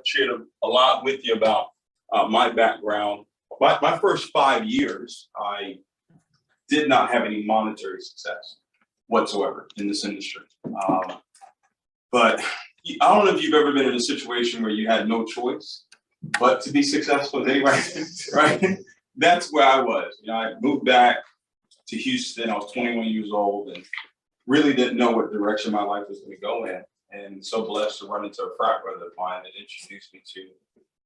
shared a lot with you about my background. My first 5 years, I did not have any monetary success whatsoever in this industry. But I don't know if you've ever been in a situation where you had no choice but to be successful anyway, right? That's where I was. You know, I moved back to Houston. I was 21 years old and really didn't know what direction my life was going to go in. And so blessed to run into a frat brother of mine that introduced me to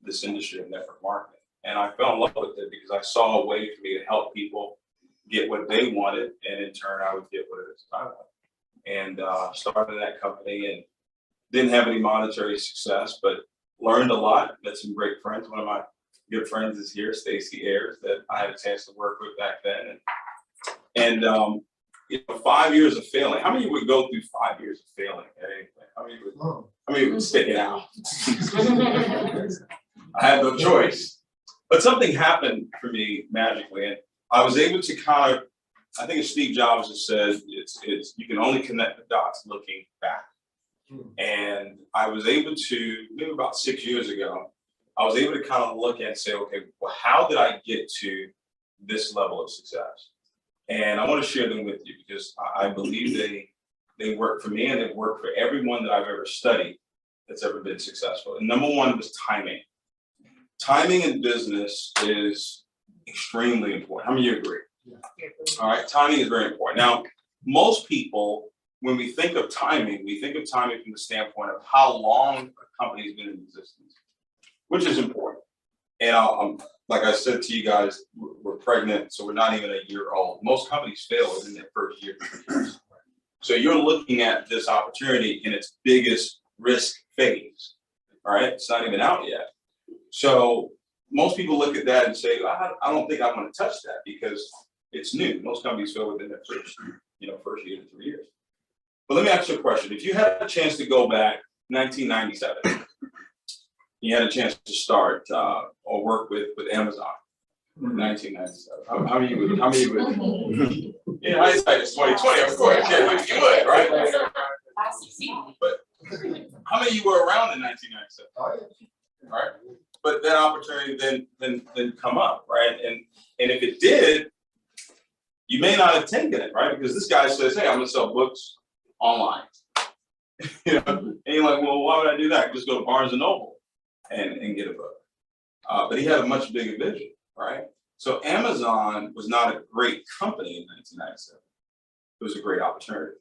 this industry of network marketing. And I fell in love with it because I saw a way for me to help people get what they wanted, and in turn, I would get what it is I wanted. And started that company and didn't have any monetary success, but learned a lot, met some great friends. One of my good friends is here, Stacy Ayers, that I had a chance to work with back then. And you know, 5 years of failing. How many would go through 5 years of failing at anything? How many would stick it out? I had no choice. But something happened for me magically, and I was able to kind of, I think it's Steve Jobs that said, it's you can only connect the dots looking back. And I was able to, maybe about 6 years ago, I was able to kind of look and say, okay, well, how did I get to this level of success? And I want to share them with you because I believe they work for me, and they work for everyone that I've ever studied that's ever been successful. And number one was timing. Timing in business is extremely important. How many of you agree? Yeah. All right, timing is very important. Now, most people, when we think of timing, we think of timing from the standpoint of how long a company has been in existence, which is important. And like I said to you guys, we're pregnant, so we're not even a year old. Most companies fail within their first year. So you're looking at this opportunity in its biggest risk phase. All right, it's not even out yet. So most people look at that and say, I don't think I want to touch that because it's new. Most companies fail within their first year to 3 years. But let me ask you a question. If you had a chance to go back 1997, you had a chance to start or work with Amazon in 1997. How many would? Yeah, hindsight is 2020, of course. Yeah, you would, right? But how many of you were around in 1997? Right? But that opportunity then come up, right? And if it did, you may not have taken it, right? Because this guy says, hey, I'm gonna sell books online. You know, and you're like, well, why would I do that? Just go to Barnes and Noble and get a book. But he had a much bigger vision, right? So Amazon was not a great company in 1997. It was a great opportunity.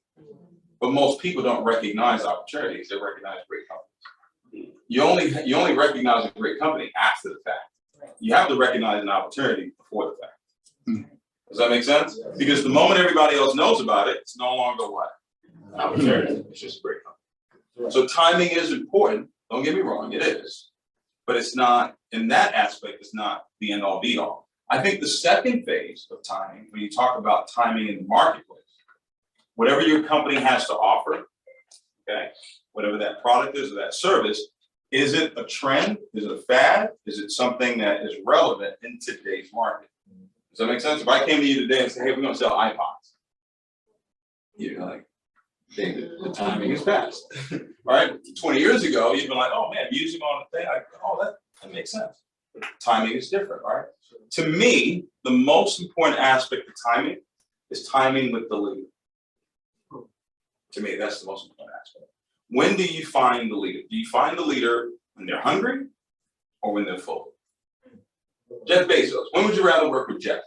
But most people don't recognize opportunities, they recognize great companies. You only recognize a great company after the fact. You have to recognize an opportunity before the fact. Does that make sense? Because the moment everybody else knows about it, it's no longer what? An opportunity. It's just a great company. So timing is important. Don't get me wrong, it is. But it's not, in that aspect, it's not the end all be all. I think the second phase of timing, when you talk about timing in the marketplace, whatever your company has to offer, okay, whatever that product is or that service, is it a trend? Is it a fad? Is it something that is relevant in today's market? Does that make sense? If I came to you today and said, hey, we're going to sell iPods, you're like, the timing is past, right? 20 years ago, you'd been like, oh man, music on the thing, that makes sense. But timing is different, right? To me, the most important aspect of timing is timing with the leader. To me, that's the most important aspect. When do you find the leader? Do you find the leader when they're hungry or when they're full? Jeff Bezos, when would you rather work with Jeff?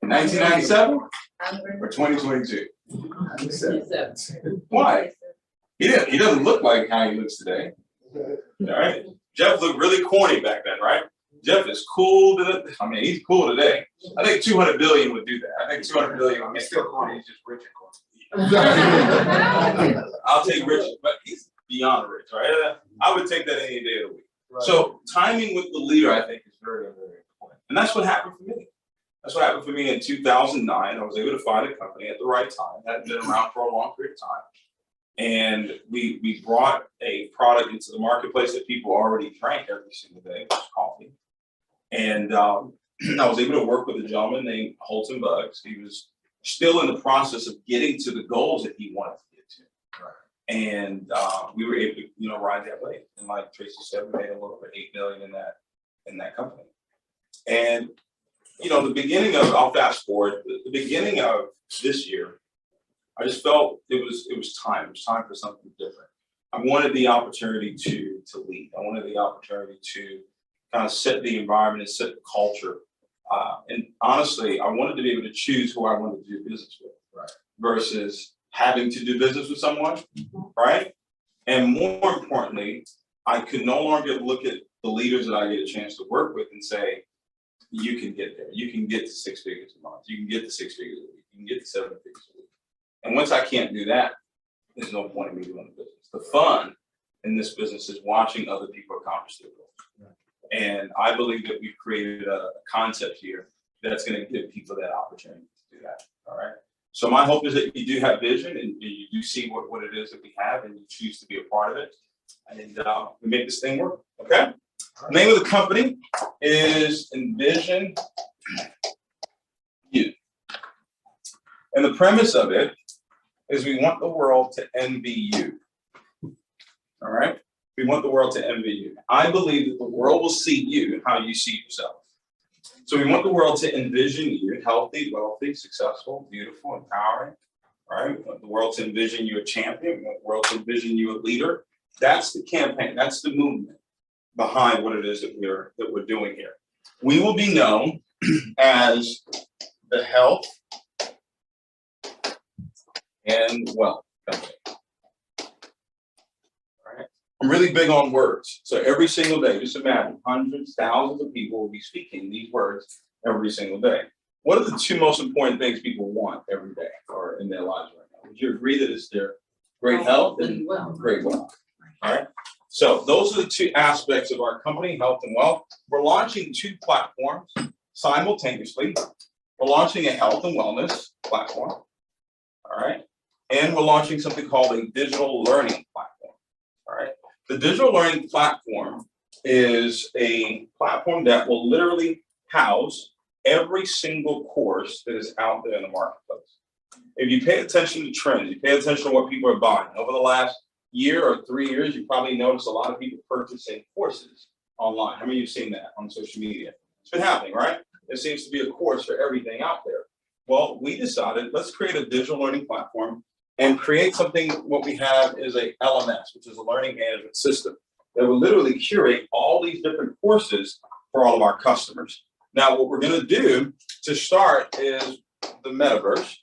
In 1997 or 2022? Why? He doesn't look like how he looks today. All right. Jeff looked really corny back then, right? Jeff is cool. He's cool today. I think 200 billion would do that. I think 200 billion would make still corny. He's just rich and corny. I'll take rich, but he's beyond rich, right? I would take that any day of the week. Right. So timing with the leader, I think, is very, very important. And that's what happened for me. That's what happened for me in 2009. I was able to find a company at the right time. That had been around for a long period of time. And we brought a product into the marketplace that people already drank every single day, which was coffee. And I was able to work with a gentleman named Holton Buggs. He was still in the process of getting to the goals that he wanted to get to. Right. And we were able to, ride that wave. And like Tracy said, we made a little over $8 million in that company. And the beginning of, I'll fast forward, the beginning of this year, I just felt it was time. It was time for something different. I wanted the opportunity to lead. I wanted the opportunity to kind of set the environment and set the culture. And honestly, I wanted to be able to choose who I wanted to do business with, right? Versus having to do business with someone, right? And more importantly, I could no longer look at the leaders that I get a chance to work with and say, you can get there. You can get to 6 figures a month. You can get to 6 figures a week. You can get to 7 figures a week. And once I can't do that, there's no point in me doing the business. The fun in this business is watching other people accomplish their goals. Right. And I believe that we've created a concept here that's going to give people that opportunity to do that. All right. So my hope is that you do have vision and you do see what it is that we have and you choose to be a part of it. And we make this thing work. Okay. The name of the company is NVIsionU. And the premise of it is we want the world to envy you. All right? We want the world to envy you. I believe that the world will see you how you see yourself. So we want the world to envision you healthy, wealthy, successful, beautiful, empowering. Right? We want the world to envision you a champion. We want the world to envision you a leader. That's the campaign. That's the movement behind what it is that we're doing here. We will be known as the Health and Wealth Company. All right. I'm really big on words. So every single day, just imagine hundreds, thousands of people will be speaking these words every single day. What are the two most important things people want every day or in their lives right now? Would you agree that it's their great health and great wealth? All right. So those are the two aspects of our company, health and wealth. We're launching 2 platforms simultaneously. We're launching a health and wellness platform. All right. And we're launching something called a digital learning platform. All right. The digital learning platform is a platform that will literally house every single course that is out there in the marketplace. If you pay attention to trends, you pay attention to what people are buying over the last year or 3 years, you probably noticed a lot of people purchasing courses online. How many of you have seen that on social media? It's been happening, right? There seems to be a course for everything out there. Well, we decided let's create a digital learning platform and create something. What we have is a LMS, which is a learning management system that will literally curate all these different courses for all of our customers. Now, what we're going to do to start is the metaverse.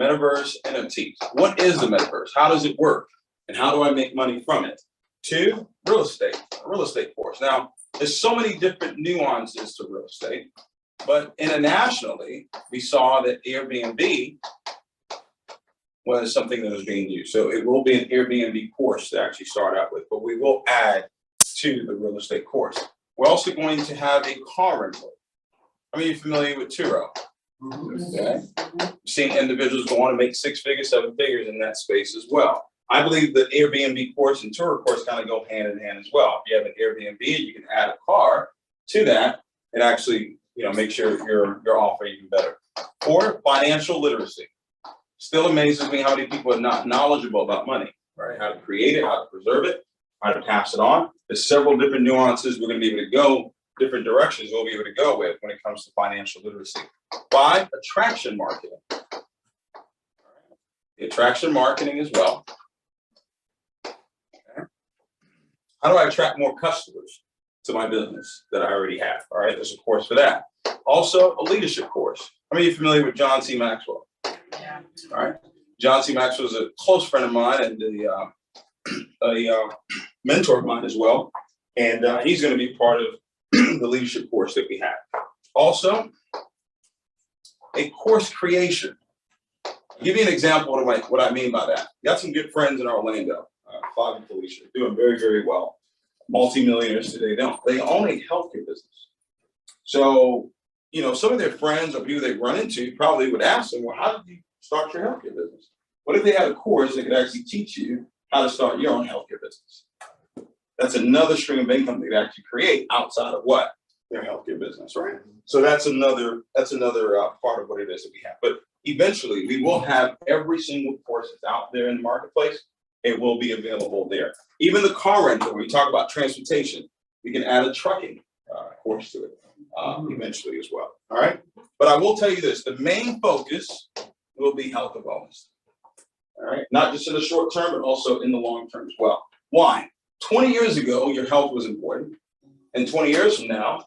Metaverse NFTs. What is the metaverse? How does it work? And how do I make money from it? 2, real estate, a real estate course. Now, there's so many different nuances to real estate, but internationally, we saw that Airbnb was something that was being used. So it will be an Airbnb course to actually start out with, but we will add to the real estate course. We're also going to have a car rental. I mean, you're familiar with Turo. Okay. Seeing individuals go on to make 6 figures, 7 figures in that space as well. I believe the Airbnb course and tour course kind of go hand in hand as well. If you have an Airbnb, you can add a car to that and actually, make sure your offer even better. 4, financial literacy. Still amazes me how many people are not knowledgeable about money, right? How to create it, how to preserve it, how to pass it on. There's several different nuances we're going to be able to go, different directions we'll be able to go with when it comes to financial literacy. 5, attraction marketing. The attraction marketing as well. Okay. How do I attract more customers to my business that I already have? All right, there's a course for that. Also, a leadership course. How many of you are familiar with John C. Maxwell? Yeah. All right. John C. Maxwell is a close friend of mine and a mentor of mine as well. And he's going to be part of the leadership course that we have. Also, a course creation. I'll give you an example of what I mean by that. Got some good friends in Orlando, Clive and Felicia, doing very, very well. Multi-millionaires today. They own a healthcare business. So, some of their friends or people they run into probably would ask them, well, how did you start your healthcare business? What if they had a course that could actually teach you how to start your own healthcare business? That's another stream of income they could actually create outside of what? Their healthcare business, right? So that's another part of what it is that we have. But eventually we will have every single course that's out there in the marketplace. It will be available there. Even the car rental, when we talk about transportation, we can add a trucking course to it eventually as well. All right. But I will tell you this, the main focus will be health and wellness. All right. Not just in the short term, but also in the long term as well. Why? 20 years ago, your health was important. And 20 years from now,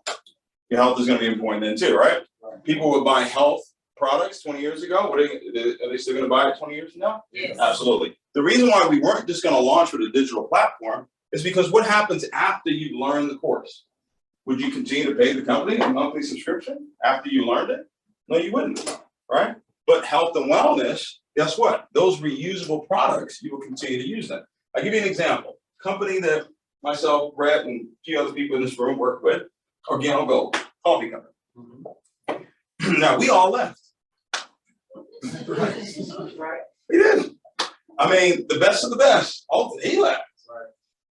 your health is going to be important then too, right? People would buy health products 20 years ago. Are they still going to buy it 20 years from now? Yes. Absolutely. The reason why we weren't just going to launch with a digital platform is because what happens after you learn the course? Would you continue to pay the company a monthly subscription after you learned it? No, you wouldn't, right? But health and wellness, guess what? Those reusable products, you will continue to use them. I'll give you an example. Company that myself, Brett, and a few other people in this room work with, Organic Gold, coffee company. Mm-hmm. Now, we all left. Right. We didn't. I mean, the best of the best, he left. Right.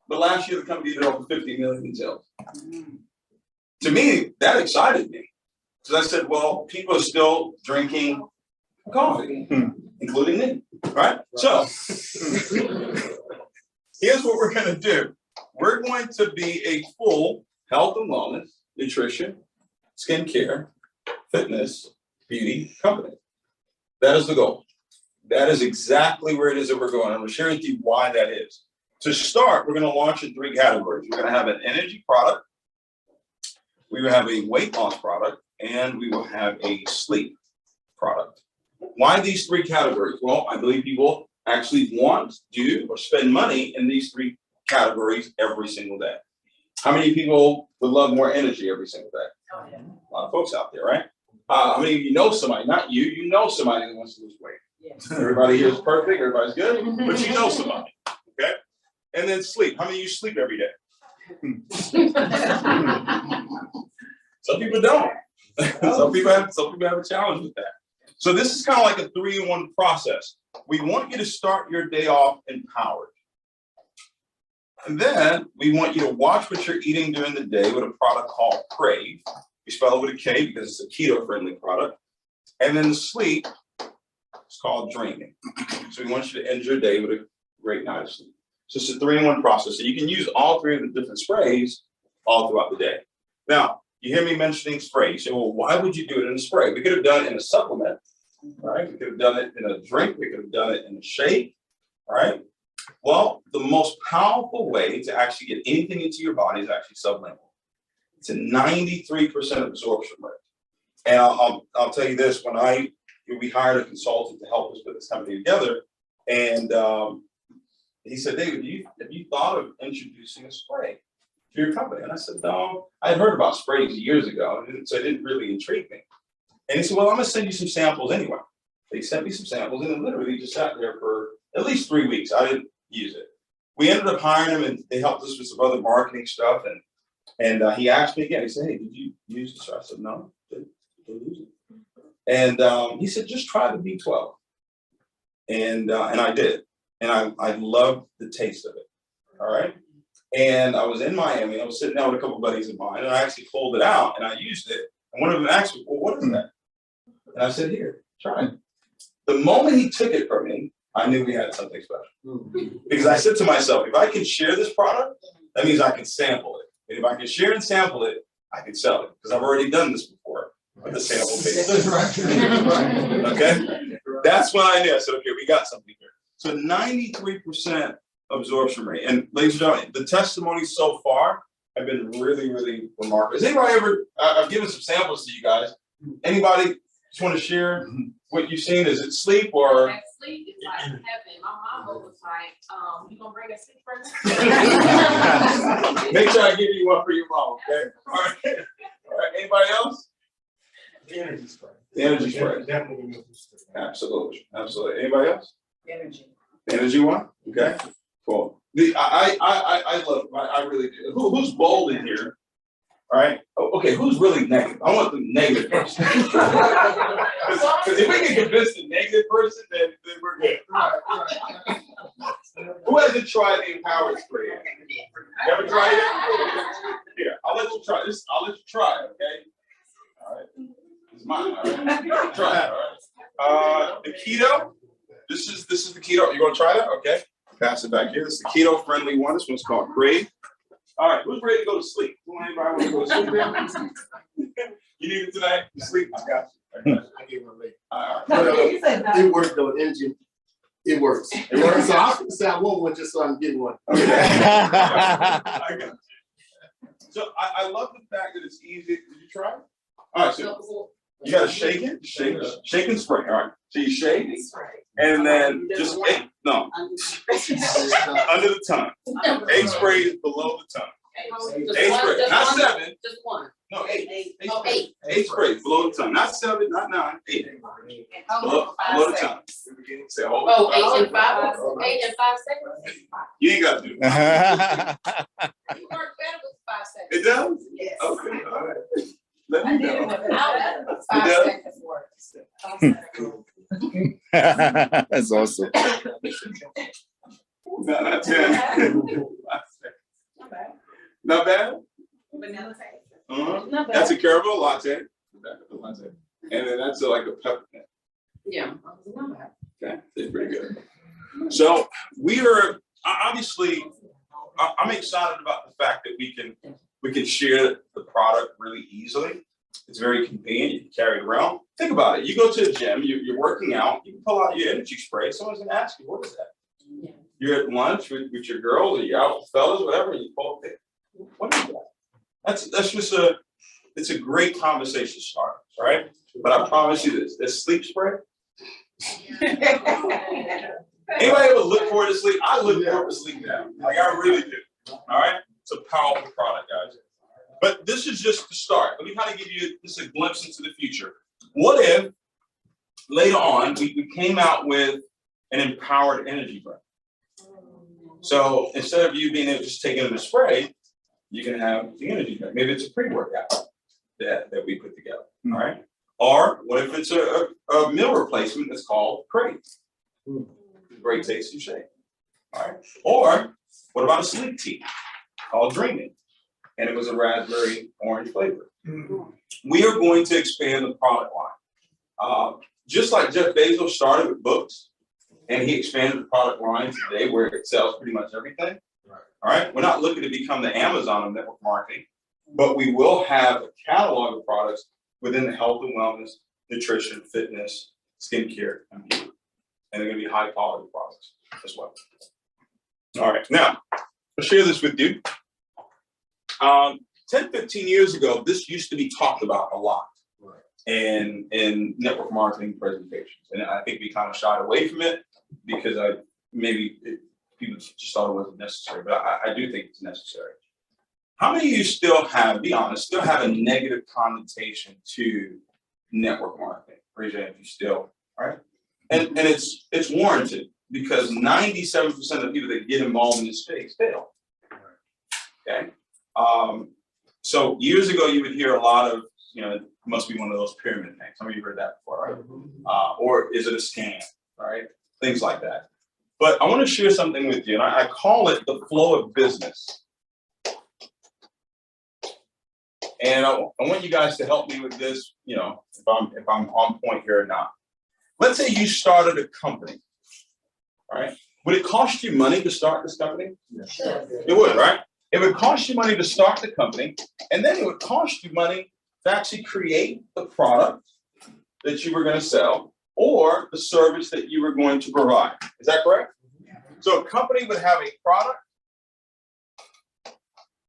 But last year, the company did over 50 million in sales. Mm-hmm. To me, that excited me. Because I said, well, people are still drinking coffee, including me, right? So, here's what we're going to do. We're going to be a full health and wellness, nutrition, skincare, fitness, beauty company. That is the goal. That is exactly where it is that we're going. I'm going to share with you why that is. To start, we're going to launch in 3 categories. We're going to have an energy product. We will have a weight loss product, and we will have a sleep product. Why these 3 categories? Well, I believe people actually want, do, or spend money in these 3 categories every single day. How many people would love more energy every single day? Oh, yeah. A lot of folks out there, right? How many of you know somebody, not you, you know somebody that wants to lose weight. Yes. Everybody here is perfect, everybody's good, but you know somebody, okay? And then sleep. How many of you sleep every day? Some people don't. Some people have a challenge with that. So this is kind of like a 3-in-1 process. We want you to start your day off empowered. And then we want you to watch what you're eating during the day with a product called Crave. We spell it with a K because it's a keto-friendly product. And then the sleep is called Dreaming. So we want you to end your day with a great night of sleep. So it's a 3-in-1 process. So you can use all 3 of the different sprays all throughout the day. Now, you hear me mentioning spray. You say, well, why would you do it in a spray? We could have done it in a supplement, right? We could have done it in a drink. We could have done it in a shake, right? Well, the most powerful way to actually get anything into your body is actually sublingual. It's a 93% absorption rate. And I'll tell you this, when we hired a consultant to help us put this company together, and he said, David, have you thought of introducing a spray to your company? And I said, no, I had heard about sprays years ago, so it didn't really intrigue me. And he said, well, I'm going to send you some samples anyway. They sent me some samples, and it literally just sat there for at least 3 weeks. I didn't use it. We ended up hiring them, and they helped us with some other marketing stuff. And he asked me again. He said, hey, did you use this? I said, no, didn't use it. And he said, just try the B12. And I did. And I loved the taste of it. All right. And I was in Miami. I was sitting down with a couple of buddies of mine, and I actually pulled it out and I used it. And one of them asked me, well, what is that? And I said, here, try it. The moment he took it from me, I knew we had something special. Because I said to myself, if I can share this product, that means I can sample it. And if I can share and sample it, I can sell it. Because I've already done this before with the sample basis. Okay? That's when I knew. I said, okay, we got something here. So 93% absorption rate. And ladies and gentlemen, the testimonies so far have been really, really remarkable. Has anybody ever, I've given some samples to you guys. Anybody just want to share what you've seen? Is it sleep or? That sleep is like heaven. My mama was like, you gonna bring a sleep first? Make sure I give you one for your mom, okay? All right. All right. Anybody else? The energy spray. The energy spray. Definitely. Absolutely. Absolutely. Anybody else? Energy. The energy one? Okay. Cool. I love it. I really do. Who's bold in here? All right. Okay. Who's really negative? I want the negative person. Because if we can convince the negative person, then we're good. Who hasn't tried the Empowered spray? You ever tried it? Here, I'll let you try this. I'll let you try it. Okay. All right. It's mine. All right. Try it. All right. keto. This is the keto. You want to try that? Okay. Pass it back here. This is the keto friendly one. This one's called Crave. All right, who's ready to go to sleep? Anybody want to go to sleep? You need it tonight? You sleep? I got you. I gave one late. All right. It worked though, energy. It works. It works. So I was gonna say I want one just so I can get one. Okay. I got you. So I love the fact that it's easy. Did you try it? All right, so you gotta shake it, shake and spray. All right. So you shake and then just under the tongue. 8 sprays below the tongue. 8 sprays, not 7. Just one. No, 8. 8 Oh, sprays. 8. 8 sprays below the tongue. Not 7, not 9. 8. Below the tongue. Say, hold Oh, it. 8 and 5. 8 and 5 seconds. You ain't gotta do it. You work better with 5 seconds. It does? Yes. Okay, all right. Let me know. 5 seconds works. That's awesome. Not 10. Not bad. Not bad? Vanilla taste. Uh-huh. That's a caramel latte. And then that's like a peppermint. Yeah. Not bad. Okay, it's pretty good. So we are obviously. I'm excited about the fact that we can share the product really easily. It's very convenient. You can carry it around. Think about it. You go to a gym. You're working out. You can pull out your energy spray. Someone's gonna ask you, "What is that?" Yeah. You're at lunch with your girls, or you're out with fellas, whatever. And you pull it. What is that? That's just it's a great conversation starter, right? But I promise you this sleep spray. Anybody ever look forward to sleep? I look forward to sleep now. Like I really do. All right? It's a powerful product, guys. But this is just the start. Let me kind of give you just a glimpse into the future. What if later on we came out with an empowered energy drink? So instead of you being able to just take it in a spray, you can have the energy drink. Maybe it's a pre-workout that we put together. All right. Or what if it's a meal replacement that's called Crave? Great tasting shake. All right. Or what about a sleep tea called Dreaming? And it was a raspberry orange flavor. We are going to expand the product line. Just like Jeff Bezos started with books, and he expanded the product line today where it sells pretty much everything. All right. We're not looking to become the Amazon of network marketing, but we will have a catalog of products within the health and wellness, nutrition, fitness, skincare, and beauty. And they're going to be high quality products as well. All right. Now, I'll share this with you. 10, 15 years ago, this used to be talked about a lot in network marketing presentations. And I think we kind of shied away from it because people just thought it wasn't necessary. But I do think it's necessary. How many of you still have, be honest, still have a negative connotation to network marketing? Raise your hand if you still, right? And it's warranted because 97% of people that get involved in this space fail. Okay. So years ago, you would hear a lot of, it must be one of those pyramid things. Some of you heard that before, right? Or is it a scam, right? Things like that. But I want to share something with you, and I call it the flow of business. And I want you guys to help me with this, if I'm on point here or not. Let's say you started a company, right? Would it cost you money to start this company? Sure. It would, right? It would cost you money to start the company, and then it would cost you money to actually create the product that you were going to sell or the service that you were going to provide. Is that correct? So a company would have a product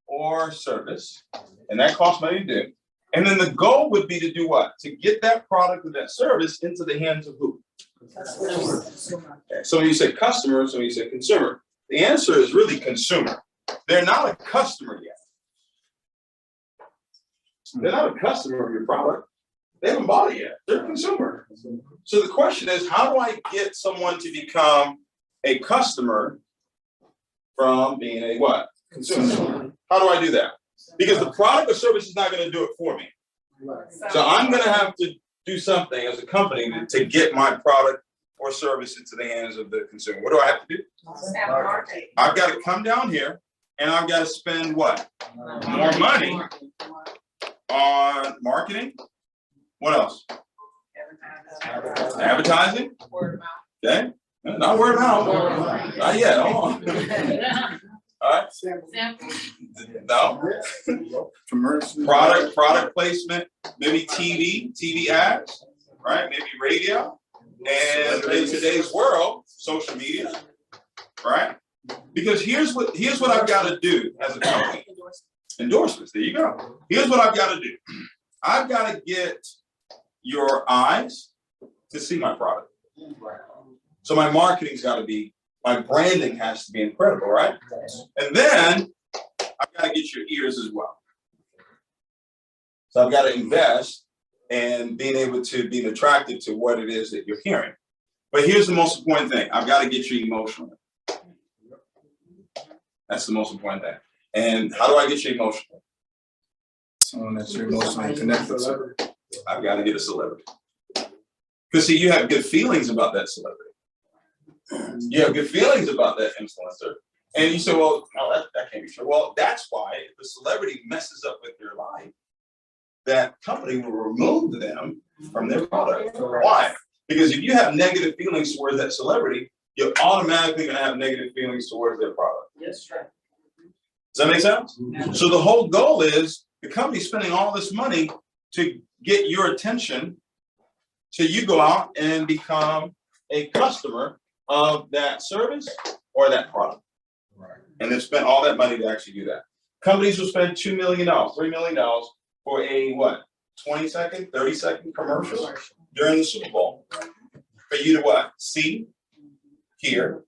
or service, and that costs money to do. And then the goal would be to do what? To get that product or that service into the hands of who? Okay. So when you say customer, so when you say consumer, the answer is really consumer. They're not a customer yet. They're not a customer of your product. They haven't bought it yet. They're a consumer. So the question is, how do I get someone to become a customer from being a what? Consumer. How do I do that? Because the product or service is not going to do it for me. So I'm going to have to do something as a company to get my product or service into the hands of the consumer. What do I have to do? I've got to come down here and I've got to spend what? More money on marketing. What else? Advertising? Word of mouth. Okay, not word of mouth. Not yet, hold on. All right, Sample. no. Commercial. Product placement, maybe TV ads, right? Maybe radio. And in today's world, social media, right? Because here's what I've got to do as a company. Endorsements, there you go. Here's what I've got to do. I've got to get your eyes to see my product. So my marketing's got to be, my branding has to be incredible, right? And then I've got to get your ears as well. So I've got to invest in being able to be attracted to what it is that you're hearing. But here's the most important thing. I've got to get you emotional. That's the most important thing. And how do I get you emotional? Someone that you're emotionally connected to. I've got to get a celebrity. Because see, you have good feelings about that celebrity. You have good feelings about that influencer. And you say, well, no, that can't be true. Well, that's why if the celebrity messes up with your life, that company will remove them from their product. Why? Because if you have negative feelings towards that celebrity, you're automatically going to have negative feelings towards their product. Yes, right. Does that make sense? So the whole goal is the company's spending all this money to get your attention so you go out and become a customer of that service or that product. And they spent all that money to actually do that. Companies will spend $2 million, $3 million for a what? 20-second, 30-second commercial during the Super Bowl. For you to what? See, hear,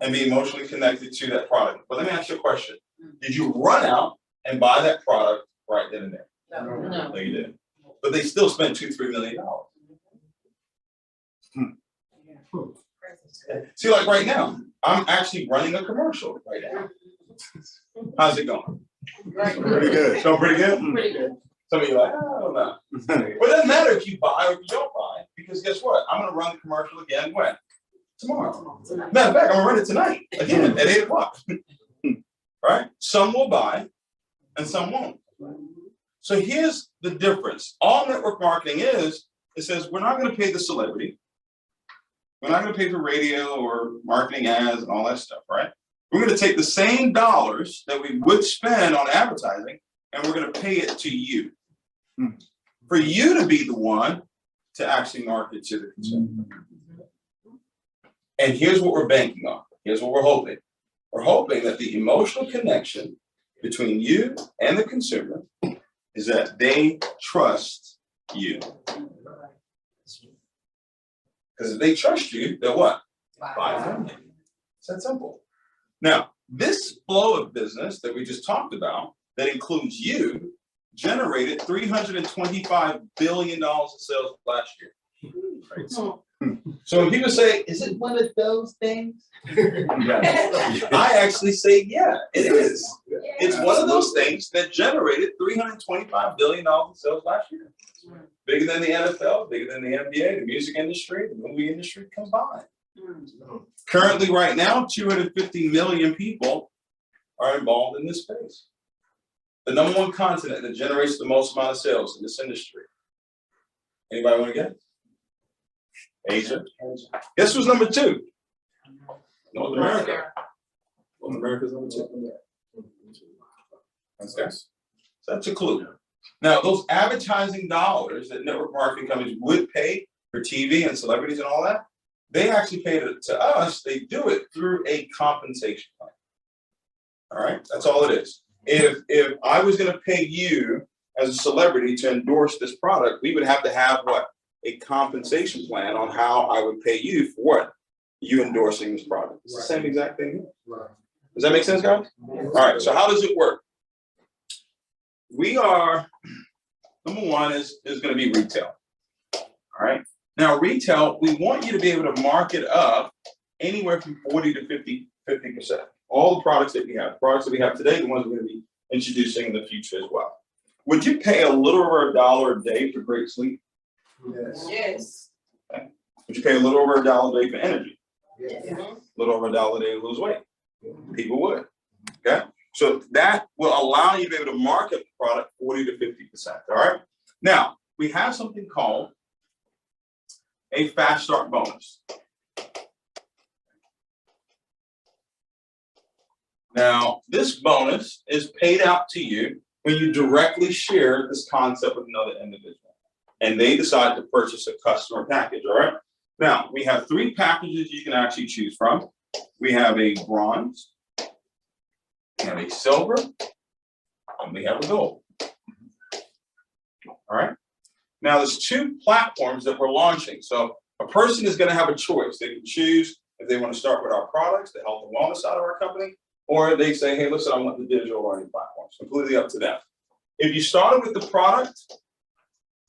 and be emotionally connected to that product. But let me ask you a question. Did you run out and buy that product right then and there? No. No, you didn't. But they still spent $2-3 million. See, like right now, I'm actually running a commercial right now. How's it going? Right. Pretty good. Going pretty good? Pretty good. Some of you are like, I don't know. But it doesn't matter if you buy or if you don't buy, because guess what? I'm going to run the commercial again when? Tomorrow. Matter of fact, I'm going to run it tonight again at 8 o'clock. Right? Some will buy and some won't. So here's the difference. All network marketing is, it says we're not going to pay the celebrity. We're not going to pay for radio or marketing ads and all that stuff, right? We're going to take the same dollars that we would spend on advertising and we're going to pay it to you. For you to be the one to actually market to the consumer. And here's what we're banking on. Here's what we're hoping. We're hoping that the emotional connection between you and the consumer is that they trust you. Because if they trust you, they'll what? Buy from you. It's that simple. Now, this flow of business that we just talked about, that includes you, generated $325 billion in sales last year. Right? So when people say, is it one of those things? I actually say, yeah, it is. It's one of those things that generated $325 billion in sales last year. Bigger than the NFL, bigger than the NBA, the music industry, the movie industry combined. Currently, right now, 250 million people are involved in this space. The number one continent that generates the most amount of sales in this industry. Anybody want to guess? Asia. Guess who's number 2? North America. North America's number 2. Okay. So that's a clue. Now, those advertising dollars that network marketing companies would pay for TV and celebrities and all that, they actually pay to us. They do it through a compensation plan. All right, that's all it is. If I was going to pay you as a celebrity to endorse this product, we would have to have what? A compensation plan on how I would pay you for what? You endorsing this product. It's the same exact thing. Does that make sense, guys? All right, so how does it work? We are, number one is going to be retail. All right. Now, retail, we want you to be able to mark it up anywhere from 40 to 50%. All the products that we have. The products that we have today, the ones we're going to be introducing in the future as well. Would you pay a little over $1 a day for great sleep? Yes. Yes. Okay. Would you pay a little over $1 a day for energy? Yes. A little over $1 a day to lose weight? People would. Okay. So that will allow you to be able to market the product 40 to 50%. All right. Now, we have something called a fast start bonus. Now, this bonus is paid out to you when you directly share this concept with another individual, and they decide to purchase a customer package, all right? Now, we have 3 packages you can actually choose from. We have a bronze, we have a silver, and we have a gold. All right? Now, there's 2 platforms that we're launching. So a person is going to have a choice. They can choose if they want to start with our products, the health and wellness side of our company, or they say, hey, listen, I want the digital learning platform. It's completely up to them. If you started with the product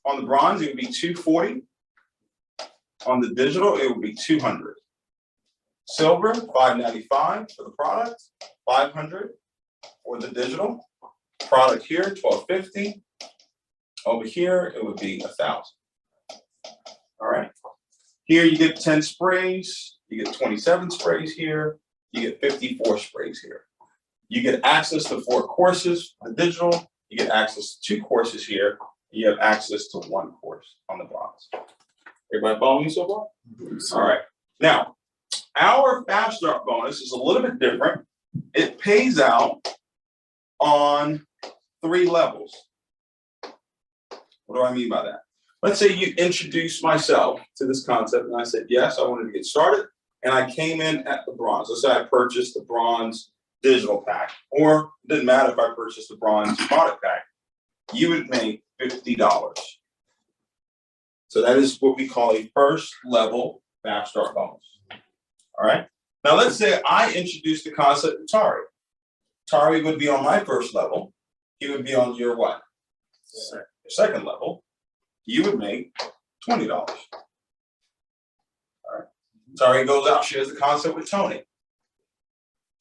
on the bronze, it would be $240. On the digital, it would be $200. Silver, $595 for the product, $500 for the digital. Product here, $1250. Over here, it would be $1,000. All right. Here you get 10 sprays. You get 27 sprays here. You get 54 sprays here. You get access to 4 courses on the digital. You get access to 2 courses here. You have access to 1 course on the bronze. Everybody follow me so far? All right. Now, our Fast Start bonus is a little bit different. It pays out on 3 levels. What do I mean by that? Let's say you introduced myself to this concept and I said, yes, I wanted to get started. And I came in at the bronze. Let's say I purchased the bronze digital pack, or it didn't matter if I purchased the bronze product pack, you would make $50. So that is what we call a first level Fast Start bonus. All right. Now let's say I introduced the concept to Tari. Tari would be on my first level. He would be on your what? Your second level. You would make $20. All right. Tari goes out, shares the concept with Tony.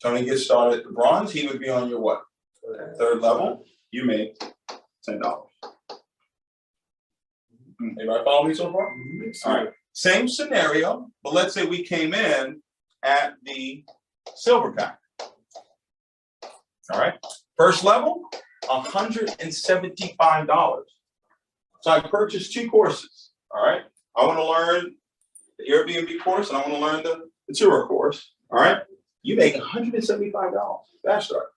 Tony gets started at the bronze. He would be on your what? Third level. You make $10. Everybody follow me so far? All right. Same scenario, but let's say we came in at the silver pack. All right. First level, $175. So I purchased 2 courses. All right. I want to learn the Airbnb course and I want to learn the tour course. All right. You make $175. Fast Start.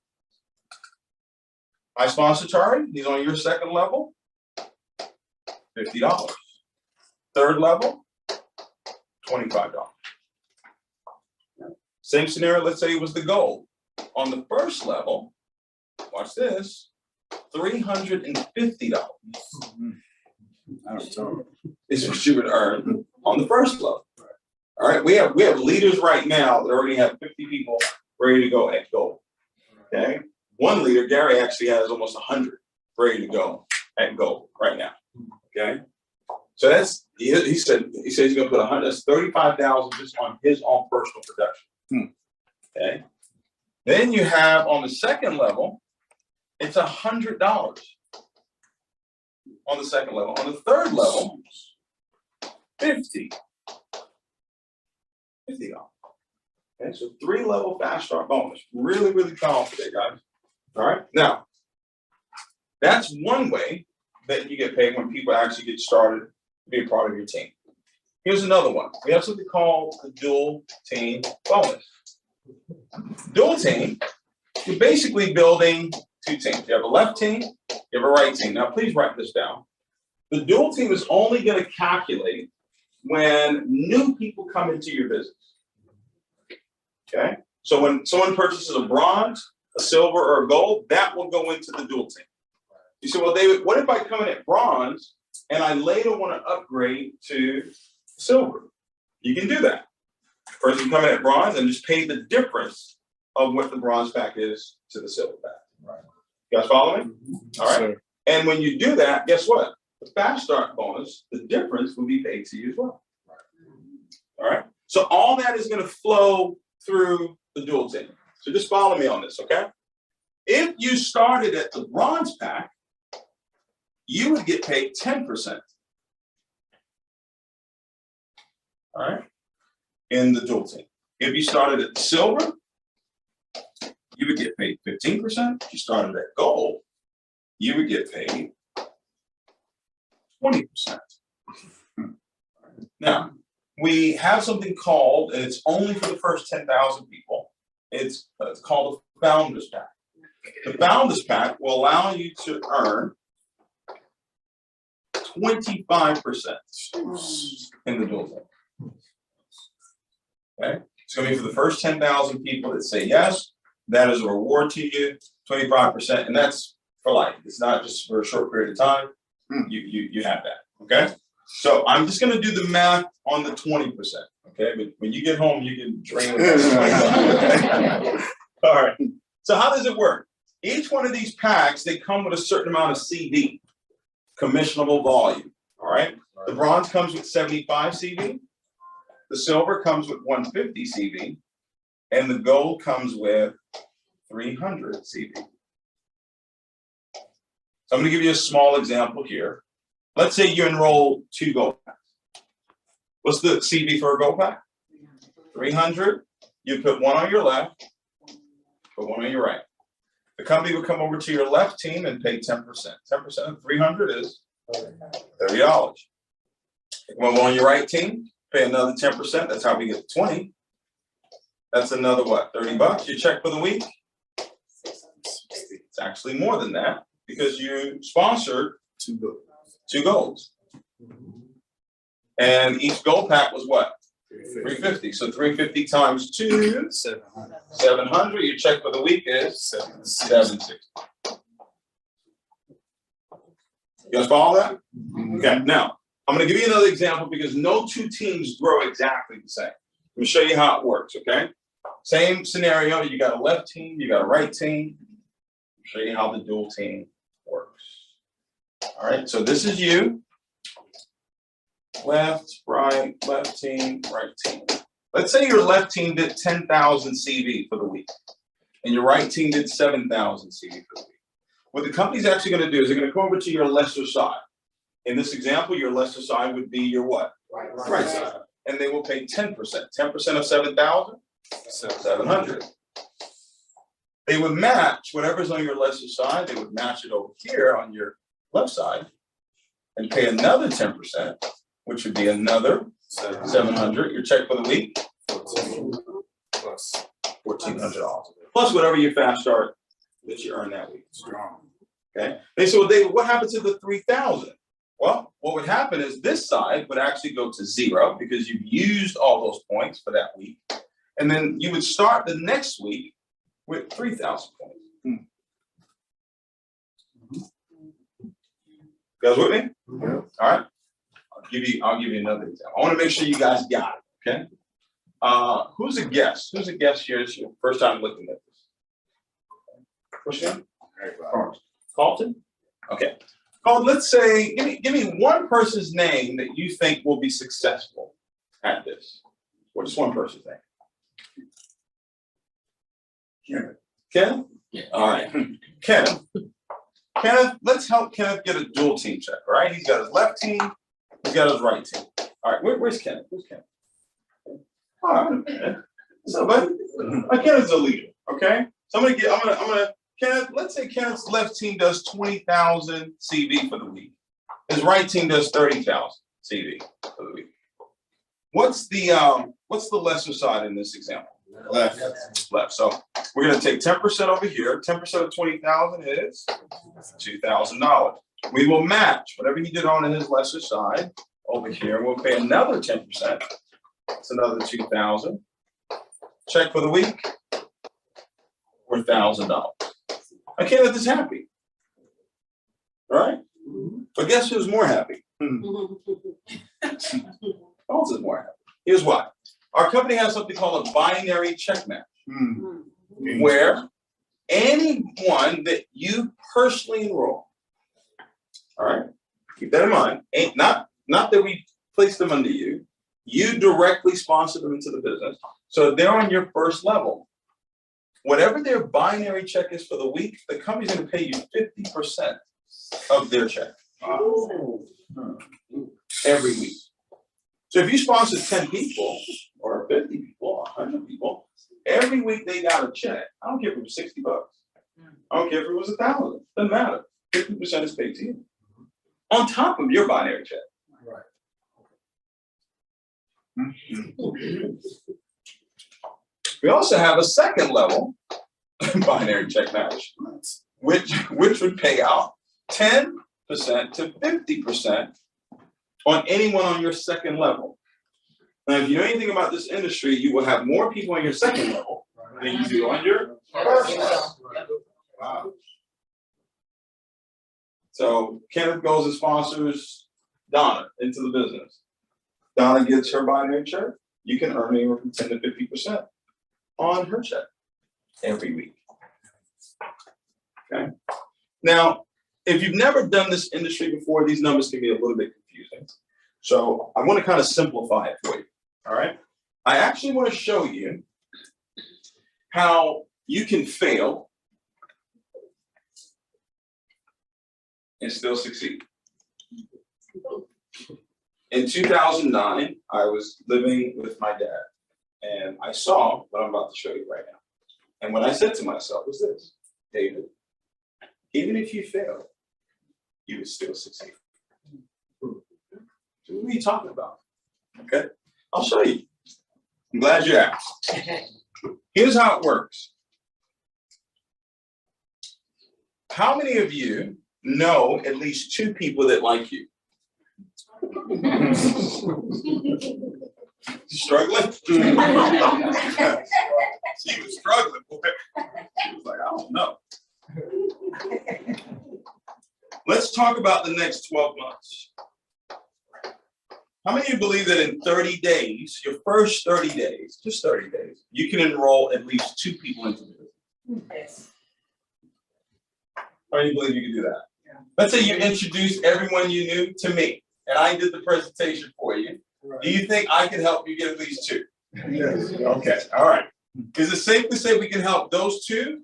I sponsor Tari. He's on your second level. $50. Third level, $25. Same scenario, let's say it was the gold. On the first level, watch this, $350. Is what you would earn on the first level. All right, we have leaders right now that already have 50 people ready to go at gold. Okay, one leader, Gary, actually has almost 100 ready to go at gold right now. Okay, so that's he says he's going to put 100. That's $35,000 just on his own personal production. Okay, then you have on the second level, it's $100 on the second level. On the third level, $50. Okay, so 3-level Fast Start bonus. Really, really powerful today, guys. All right, now that's one way that you get paid when people actually get started to be a part of your team. Here's another one. We have something called the dual team bonus. Dual team, you're basically building 2 teams. You have a left team, you have a right team. Now, please write this down. The dual team is only going to calculate when new people come into your business. Okay? So when someone purchases a bronze, a silver, or a gold, that will go into the dual team. You say, well, David, what if I come in at bronze and I later want to upgrade to silver? You can do that. First, you come in at bronze and just pay the difference of what the bronze pack is to the silver pack. Right. You guys follow me? All right. Sure. And when you do that, guess what? The Fast Start bonus, the difference will be paid to you as well. All right. So all that is going to flow through the dual team. So just follow me on this, okay? If you started at the bronze pack, you would get paid 10%. All right, in the dual team. If you started at silver, you would get paid 15%. If you started at gold, you would get paid 20%. Now, we have something called, and it's only for the first 10,000 people. It's called a Founders Pack. The Founders Pack will allow you to earn 25% in the dual thing. Okay, it's going to be for the first 10,000 people that say yes. That is a reward to you, 25%, and that's for life. It's not just for a short period of time. You have that. Okay, so I'm just going to do the math on the 20%. Okay, but when you get home, you can dream about it. All right. So how does it work? Each one of these packs, they come with a certain amount of CV, commissionable volume. All right. The bronze comes with 75 CV. The silver comes with 150 CV, and the gold comes with 300 CV. So I'm going to give you a small example here. Let's say you enroll 2 gold packs. What's the CV for a gold pack? 300. You put one on your left, put one on your right. The company will come over to your left team and pay 10%. 10% of 300 is $30. Come on your right team, pay another 10%. That's how we get 20. That's another what? $30. You check for the week. It's actually more than that because you sponsored 2 golds. And each gold pack was what? 350. So 350 times 2, 700. You check for the week is 760. You guys follow that? Okay. Now I'm going to give you another example because no 2 teams grow exactly the same. Let me show you how it works. Okay. Same scenario. You got a left team. You got a right team. I'll show you how the dual team works. All right. So this is you. Left, right, left team, right team. Let's say your left team did 10,000 CV for the week, and your right team did 7,000 CV for the week. What the company's actually going to do is they're going to come over to your lesser side. In this example, your lesser side would be your what? Right side. And they will pay 10%. 10% of 7,000? 700. They would match whatever's on your lesser side. They would match it over here on your left side and pay another 10%. Which would be another 700. Your check for the week? Plus $1,400. Plus whatever your fast start that you earn that week. Okay. They said, well, David, what happened to the 3,000? Well, what would happen is this side would actually go to 0 because you've used all those points for that week. And then you would start the next week with 3,000 points. You guys with me? Yeah. All right. I'll give you another example. I want to make sure you guys got it, okay? Who's a guest? Who's a guest here? It's your first time looking at this. What's your name? Carlton? Okay. Carlton, let's say, give me one person's name that you think will be successful at this. Or just one person's name. Kenneth. Kenneth? Yeah. All right. Kenneth. Kenneth, let's help Kenneth get a dual team check, all right? He's got his left team. He's got his right team. All right, where's Kenneth? Who's Kenneth? All right, Kenneth. So, but Kenneth's a leader. Okay. So I'm gonna. Kenneth. Let's say Kenneth's left team does 20,000 CV for the week. His right team does 30,000 CV for the week. What's the lesser side in this example? Left. Left. So we're gonna take 10% over here. 10% of 20,000 is $2,000. We will match whatever he did on his lesser side over here. We'll pay another 10%. That's another 2,000. Check for the week. We're $1,000. I can't let this happy. All right? But guess who's more happy? Else is more happy. Here's why. Our company has something called a binary check match, where anyone that you personally enroll. All right, keep that in mind. Not that we place them under you. You directly sponsor them into the business. So they're on your first level. Whatever their binary check is for the week, the company's going to pay you 50% of their check. Every week. So if you sponsor 10 people or 50 people, 100 people, every week they got a check. I don't care if it was $60. I don't care if it was $1,000. Doesn't matter. 50% is paid to you. On top of your binary check. Right. We also have a second level binary check match, which would pay out 10% to 50% on anyone on your second level. Now, if you know anything about this industry, you will have more people on your second level than you do on your first level. Wow. So Kenneth goes and sponsors Donna into the business. Donna gets her binary check. You can earn anywhere from 10 to 50% on her check every week. Okay. Now, if you've never done this industry before, these numbers can be a little bit confusing. So I want to kind of simplify it for you. All right. I actually want to show you how you can fail and still succeed. In 2009, I was living with my dad, and I saw what I'm about to show you right now. And what I said to myself was this: David, even if you fail, you would still succeed. So what are you talking about? Okay, I'll show you. I'm glad you asked. Here's how it works. How many of you know at least 2 people that like you? Struggling? She was struggling, boy. She was like, I don't know. Let's talk about the next 12 months. How many of you believe that in 30 days, your first 30 days, just 30 days, you can enroll at least 2 people into the business? How many of you believe you can do that? Yeah. Let's say you introduced everyone you knew to me, and I did the presentation for you. Right. Do you think I can help you get at least 2? Yes. Okay. All right. Is it safe to say we can help those 2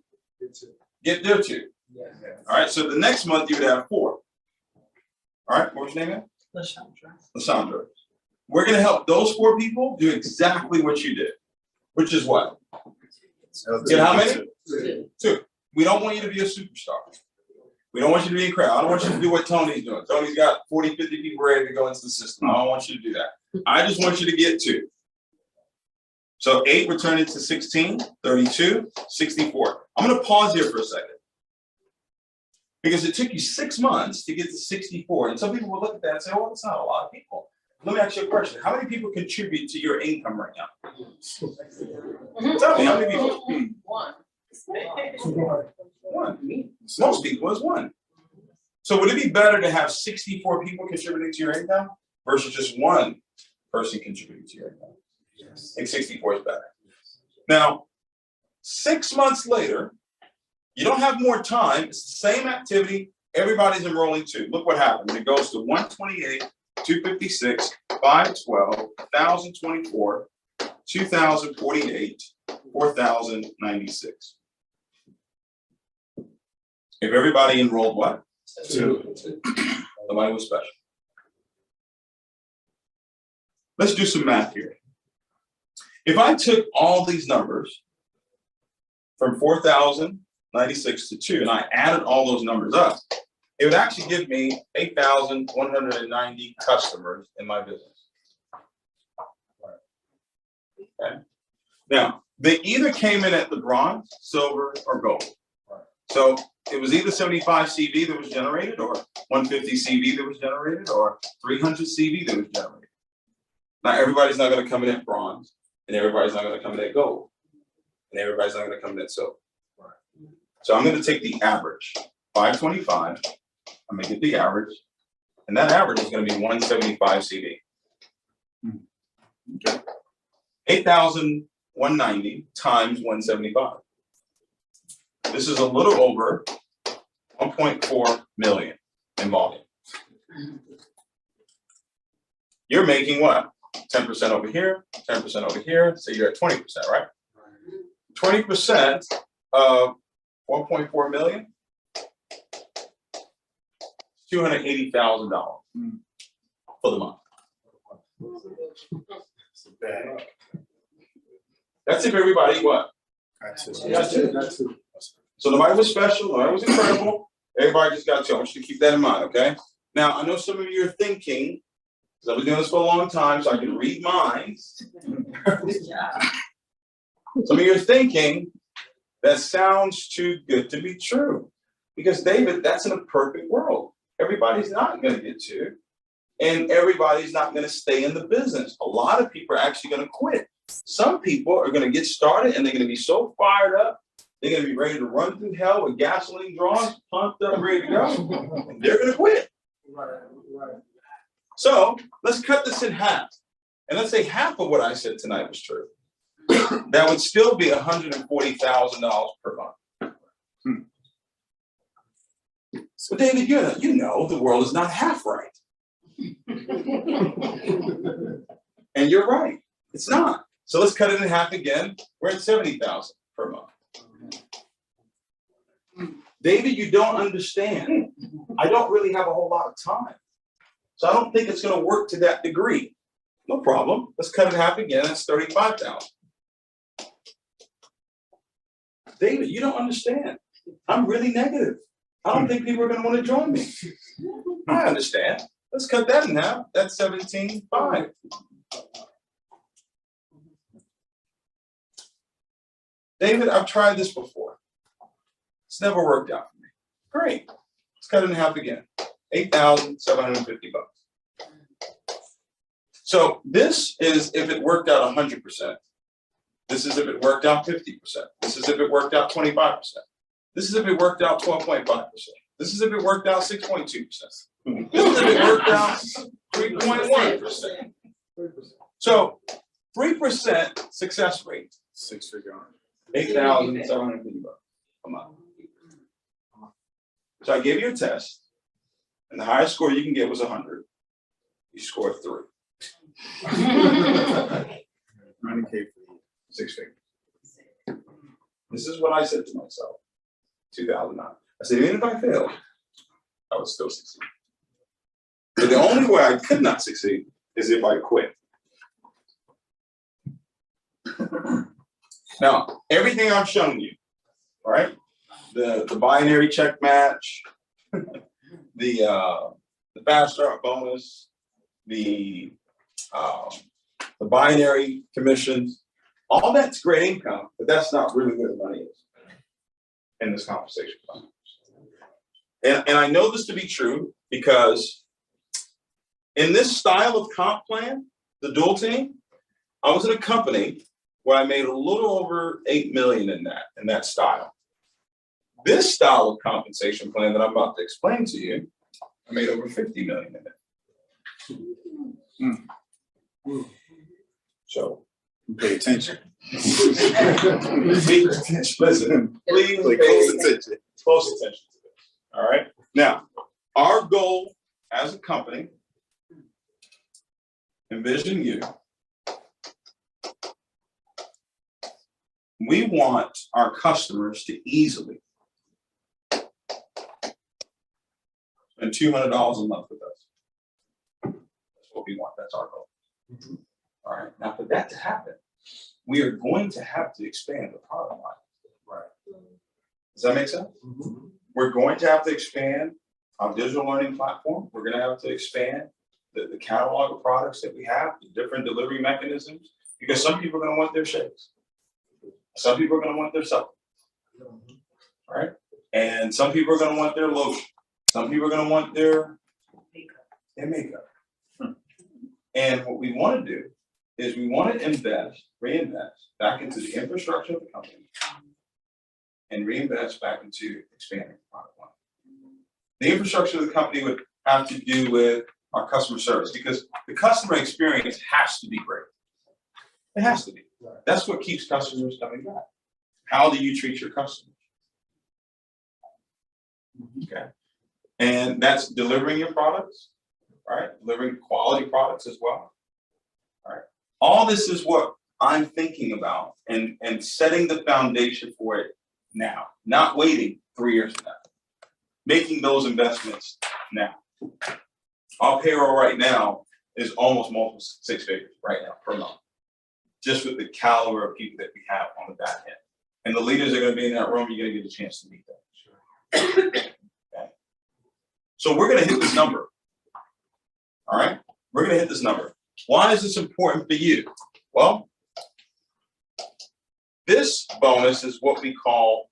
get their 2? Yes. All right. So the next month you would have 4. All right. What's your name again? Lysandra. We're going to help those 4 people do exactly what you did, which is what? Get how many? 2. We don't want you to be a superstar. We don't want you to be incredible. I don't want you to do what Tony's doing. Tony's got 40, 50 people ready to go into the system. I don't want you to do that. I just want you to get 2. So 8 will turn into 16, 32, 64. I'm going to pause here for a second, because it took you 6 months to get to 64. And some people will look at that and say, oh, that's not a lot of people. Let me ask you a question. How many people contribute to your income right now? Tell me, how many people? 1. 1. Most people is 1. So would it be better to have 64 people contributing to your income versus just 1 person contributing to your income? Yes. I think 64 is better. Now, 6 months later, you don't have more time. It's the same activity. Everybody's enrolling too. Look what happens. It goes to 128, 256, 512, 1,024, 2,048, 4,096. If everybody enrolled what? 2. Nobody was special. Let's do some math here. If I took all these numbers from 4,096 to 2, and I added all those numbers up, it would actually give me 8,190 customers in my business. Okay. Now, they either came in at the bronze, silver, or gold. So it was either 75 CV that was generated, or 150 CV that was generated, or 300 CV that was generated. Now, everybody's not going to come in at bronze, and everybody's not going to come in at gold, and everybody's not going to come in at silver. So I'm going to take the average, 525. I'm going to get the average, and that average is going to be 175 CV. Okay. 8,190 times 175. This is a little over 1.4 million in volume. You're making what? 10% over here, 10% over here, so you're at 20%, right? 20% of 1.4 million, $280,000 for the month. That's if everybody what? That's it. So nobody was special, nobody was incredible. Everybody just got 2. I want you to keep that in mind, okay? Now, I know some of you are thinking Because I've been doing this for a long time, so I can read minds. Some of you are thinking, that sounds too good to be true. Because David, that's in a perfect world. Everybody's not going to get to, and everybody's not going to stay in the business. A lot of people are actually going to quit. Some people are going to get started and they're going to be so fired up, they're going to be ready to run through hell with gasoline draws, pumped up, ready to go, and they're going to quit. Right. So let's cut this in half. And let's say half of what I said tonight was true. That would still be $140,000 per month. So David, you know the world is not half right. And you're right, it's not. So let's cut it in half again. We're at $70,000 per month. David, you don't understand. I don't really have a whole lot of time. So I don't think it's going to work to that degree. No problem. Let's cut it in half again. That's $35,000. David, you don't understand. I'm really negative. I don't think people are going to want to join me. I understand. Let's cut that in half. That's $17,500. David, I've tried this before. It's never worked out for me. Great. Let's cut it in half again. $8,750. So this is if it worked out 100%. This is if it worked out 50%. This is if it worked out 25%. This is if it worked out 12.5%. This is if it worked out 6.2%. This is if it worked out 3.1%. So 3% success rate. 6-figure. $8,750 a month. So I gave you a test, and the highest score you can get was 100. You scored 3. 90K for 6 figures. This is what I said to myself, 2009. I said, even if I failed, I would still succeed. But the only way I could not succeed is if I quit. Now, everything I've shown you, right? The binary check match, the fast start bonus, the binary commissions, all that's great income, but that's not really where the money is in this compensation plan. And I know this to be true because in this style of comp plan, the dual team, I was in a company where I made a little over 8 million in that style. This style of compensation plan that I'm about to explain to you, I made over 50 million in it. So pay attention. Listen, please pay close attention. Close attention to this. All right. Now, our goal as a company, NVIsionU, we want our customers to easily spend $200 a month with us. That's what we want. That's our goal. All right. Now, for that to happen, we are going to have to expand the product line. Right. Does that make sense? Mm-hmm. We're going to have to expand our digital learning platform. We're going to have to expand the catalog of products that we have, the different delivery mechanisms, because some people are going to want their shakes. Some people are going to want their supplements. Right? And some people are going to want their lotion. Some people are going to want their makeup. And what we want to do is we want to reinvest back into the infrastructure of the company and reinvest back into expanding the product line. The infrastructure of the company would have to do with our customer service because the customer experience has to be great. It has to be. That's what keeps customers coming back. How do you treat your customers? Okay. And that's delivering your products, right? Delivering quality products as well. All right. All this is what I'm thinking about and setting the foundation for it now, not waiting 3 years from now. Making those investments now. Our payroll right now is almost multiple 6 figures right now per month, just with the caliber of people that we have on the back end. And the leaders are going to be in that room. You're going to get a chance to meet them. Sure. Okay. So we're going to hit this number. All right. we're gonna hit this number. Why is this important for you? Well, this bonus is what we call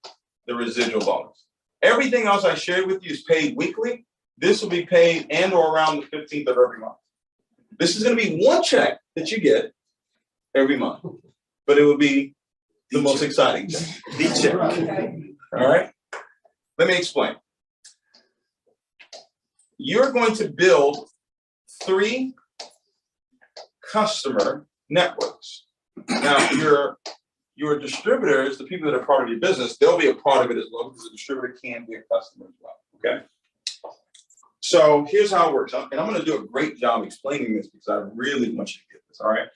the residual bonus. Everything else I shared with you is paid weekly. This will be paid and or around the 15th of every month. This is gonna be one check that you get every month, but it will be the most exciting check. The check. All right, let me explain. You're going to build 3 customer networks. Now, your distributors, the people that are part of your business, they'll be a part of it as well, because the distributor can be a customer as well. Okay. So here's how it works, and I'm going to do a great job explaining this because I really want you to get this. All right.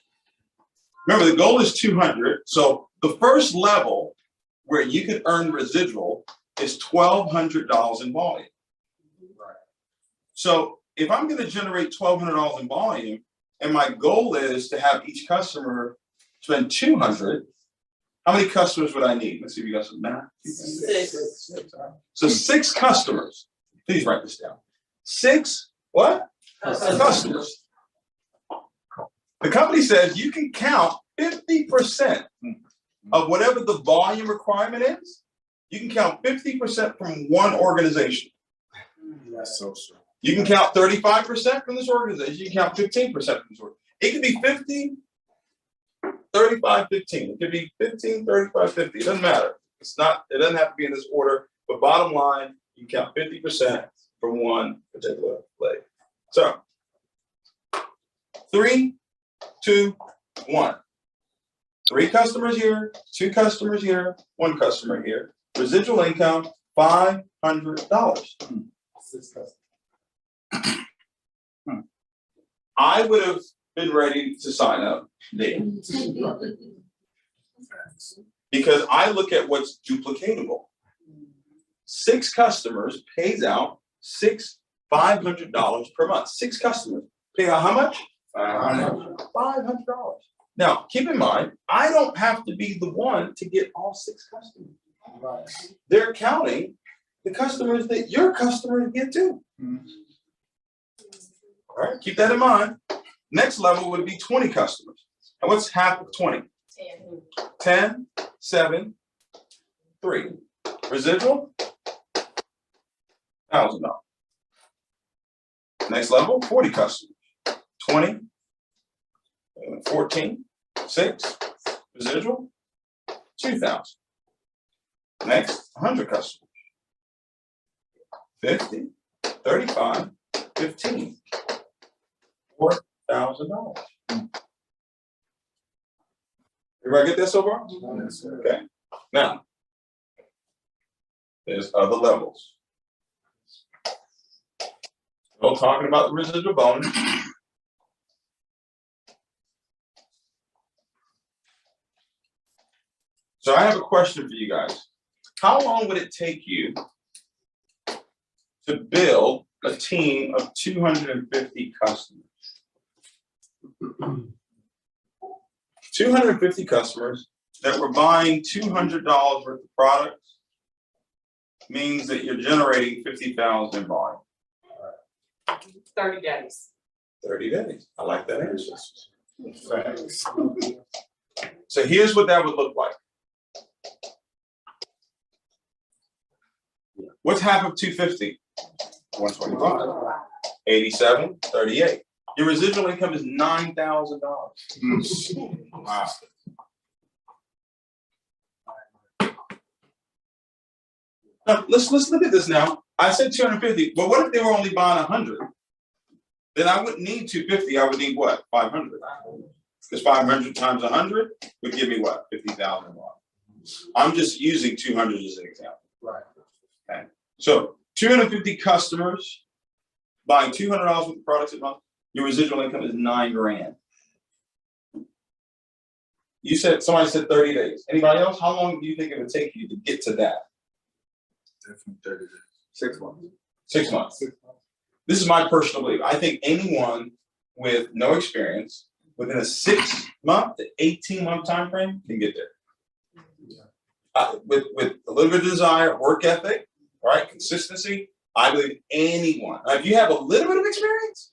Remember, the goal is 200. So the first level where you can earn residual is $1,200 in volume. So if I'm going to generate $1,200 in volume, and my goal is to have each customer spend $200, how many customers would I need? Let's see if you got some math. 6. So 6 customers. Please write this down. 6 what? Customers. The company says you can count 50% of whatever the volume requirement is. You can count 50% from one organization. That's so true. You can count 35% from this organization. You can count 15% from this organization. It could be 50, 35, 15. It could be 15, 35, 50. It doesn't matter. It doesn't have to be in this order. But bottom line, you count 50% from one particular leg. So 3, 2, 1. 3 customers here, 2 customers here, 1 customer here. Residual income, $500. I would have been ready to sign up, Dave, because I look at what's duplicatable. 6 customers pays out $500 per month. 6 customers pay out how much? $500. Now, keep in mind, I don't have to be the one to get all 6 customers. They're counting the customers that your customers get too. All right, keep that in mind. Next level would be 20 customers. And what's half of 20? 10, 7, 3. Residual? $1,000. Next level, 40 customers. 20, 14, 6. Residual? $2,000. Next, 100 customers. 50, 35, 15. $4,000. Everybody get that so far? Okay. Now, there's other levels. Still talking about the residual bonus. So I have a question for you guys. How long would it take you to build a team of 250 customers? 250 customers that were buying $200 worth of products means that you're generating 50,000 in volume. 30 days. 30 days. I like that answer. Thanks. So here's what that would look like. What's half of 250? 125. 87, 38. Your residual income is $9,000. Wow. Now, let's look at this now. I said 250, but what if they were only buying 100? Then I wouldn't need 250. I would need what? 500. Because 500 times 100 would give me what? 50,000. I'm just using 200 as an example. Right. Okay. So 250 customers buying $200 worth of products a month. Your residual income is $9,000. You said, somebody said 30 days. Anybody else? How long do you think it would take you to get to that? Definitely 30 days. 6 months. 6 months. This is my personal belief. I think anyone with no experience within a 6-month to 18-month time frame can get there. With a little bit of desire, work ethic, right, consistency, I believe anyone. Now, if you have a little bit of experience,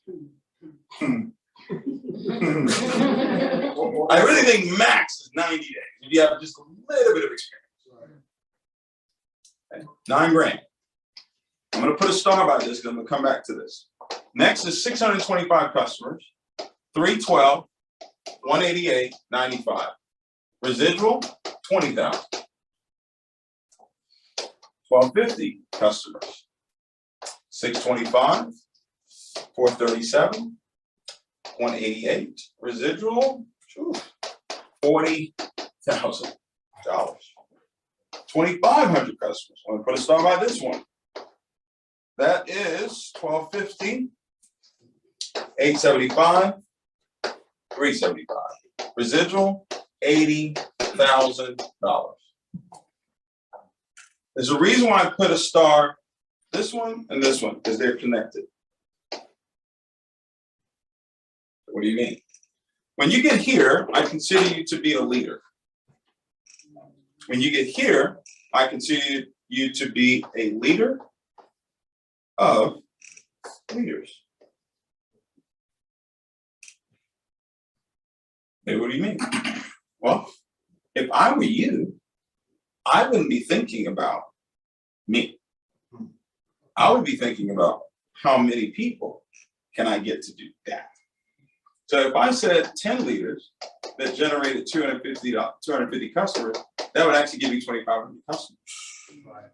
I really think max is 90 days. If you have just a little bit of experience. Okay. $9 grand. I'm going to put a star by this because I'm going to come back to this. Next is 625 customers, 312, 188, 95. Residual, 20,000. 1250 customers, 625, 437, 188. Residual, $40,000. 2,500 customers. I'm going to put a star by this one. That is 1250, 875, 375. Residual, $80,000. There's a reason why I put a star, this one and this one, because they're connected. What do you mean? When you get here, I consider you to be a leader. When you get here, I consider you to be a leader of leaders. Hey, what do you mean? Well, if I were you, I wouldn't be thinking about me. I would be thinking about how many people can I get to do that. So if I said 10 leaders that generated 250 customers, that would actually give you 2,500 customers. Right.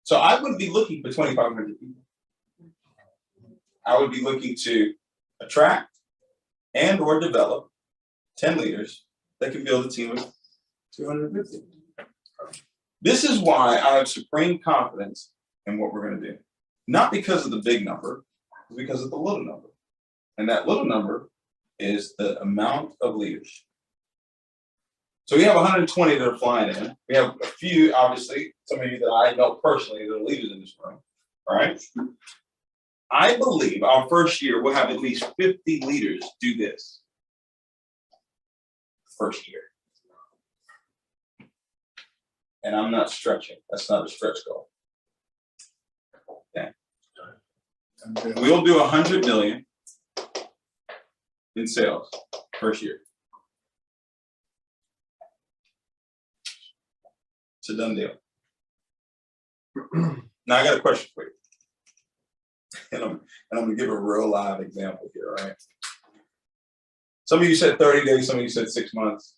So I wouldn't be looking for 2,500 people. I would be looking to attract and or develop 10 leaders that can build a team of 250. This is why I have supreme confidence in what we're going to do. Not because of the big number, but because of the little number. And that little number is the amount of leaders. So we have 120 that are flying in. We have a few, obviously, some of you that I know personally that are leaders in this room. All right. I believe our first year we'll have at least 50 leaders do this. First year. And I'm not stretching. That's not a stretch goal. Okay. We'll do 100 million in sales first year. It's a done deal. Now I got a question for you. And I'm going to give a real live example here, right? Some of you said 30 days, some of you said 6 months.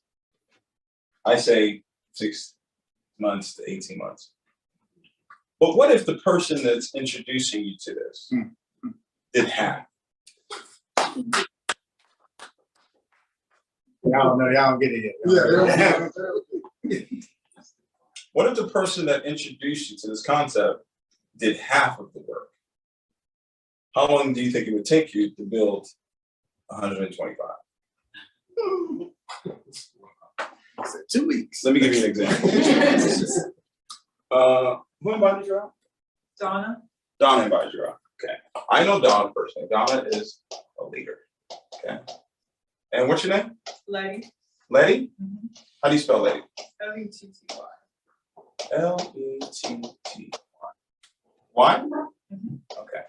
I say 6 months to 18 months. But what if the person that's introducing you to this did half? Y'all know, y'all don't get it yet. What if the person that introduced you to this concept did half of the work? How long do you think it would take you to build 125? 2 weeks. Let me give you an example. Who invited you out? Donna. Donna invited you out. Okay. I know Donna personally. Donna is a leader. Okay. And what's your name? Letty. Letty? Mm-hmm. How do you spell Letty? L-E-T-T-Y. L-E-T-T-Y. Why? Mm-hmm. Okay.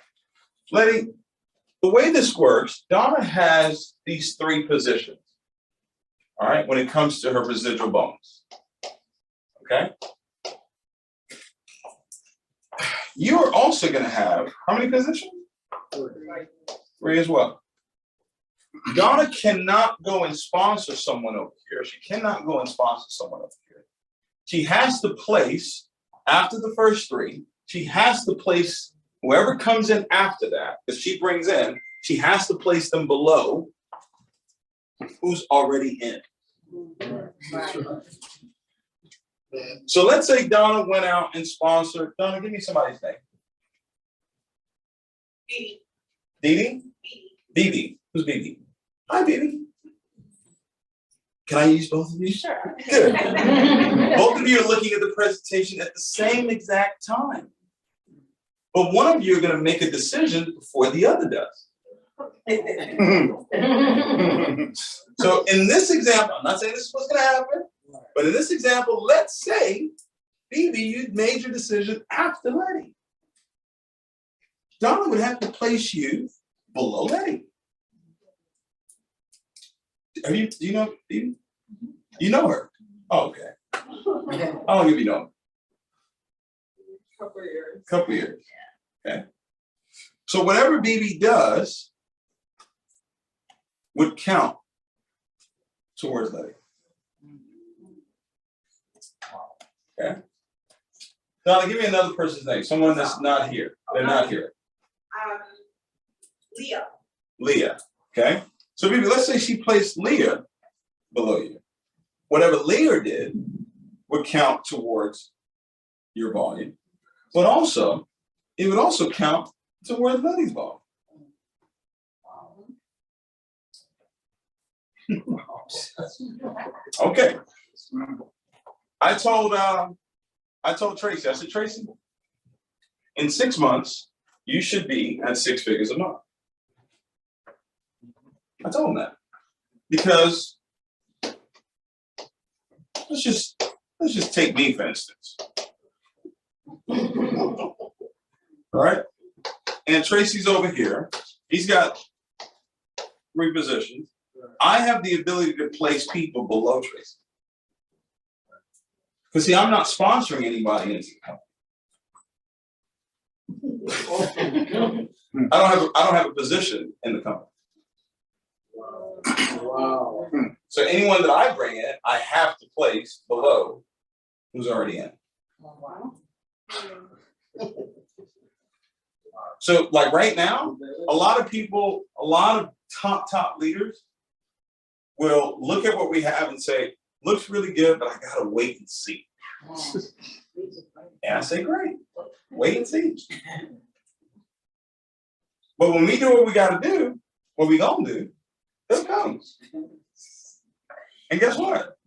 Letty, the way this works, Donna has these 3 positions. All right, when it comes to her residual bonus. Okay. You're also going to have how many positions? 3 as well. Donna cannot go and sponsor someone over here. She cannot go and sponsor someone over here. She has to place, after the first 3, she has to place whoever comes in after that, that she brings in, she has to place them below who's already in. So let's say Donna went out and sponsored. Donna, give me somebody's name. Dee. Dee? Dee. Who's Dee? Hi, Dee. Can I use both of you? Sure. Good. Both of you are looking at the presentation at the same exact time. But one of you are going to make a decision before the other does. So in this example, I'm not saying this is what's going to happen, but in this example, let's say, Phoebe, you made your decision after Letty. Donna would have to place you below Letty. Do you know Phoebe? You know her? Oh, okay. How long have you known? Couple years. Couple years. Okay. So whatever BB does would count towards Letty. Okay. Donna, give me another person's name. Someone that's not here. They're not here. Leah. Leah. Okay. So BB, let's say she placed Leah below you. Whatever Leah did would count towards your volume, but also it would also count towards Letty's volume. Okay. I told Tracy, I said, Tracy, in 6 months, you should be at 6 figures a month. I told him that. Because let's just take me, for instance. All right? And Tracy's over here. He's got 3 positions. I have the ability to place people below Tracy. Because see, I'm not sponsoring anybody into the company. I don't have a position in the company. Wow. So anyone that I bring in, I have to place below who's already in. So like right now, a lot of top leaders will look at what we have and say, looks really good, but I gotta wait and see. And I say, great, wait and see. But when we do what we gotta do, what we gonna do, they'll come. And guess what?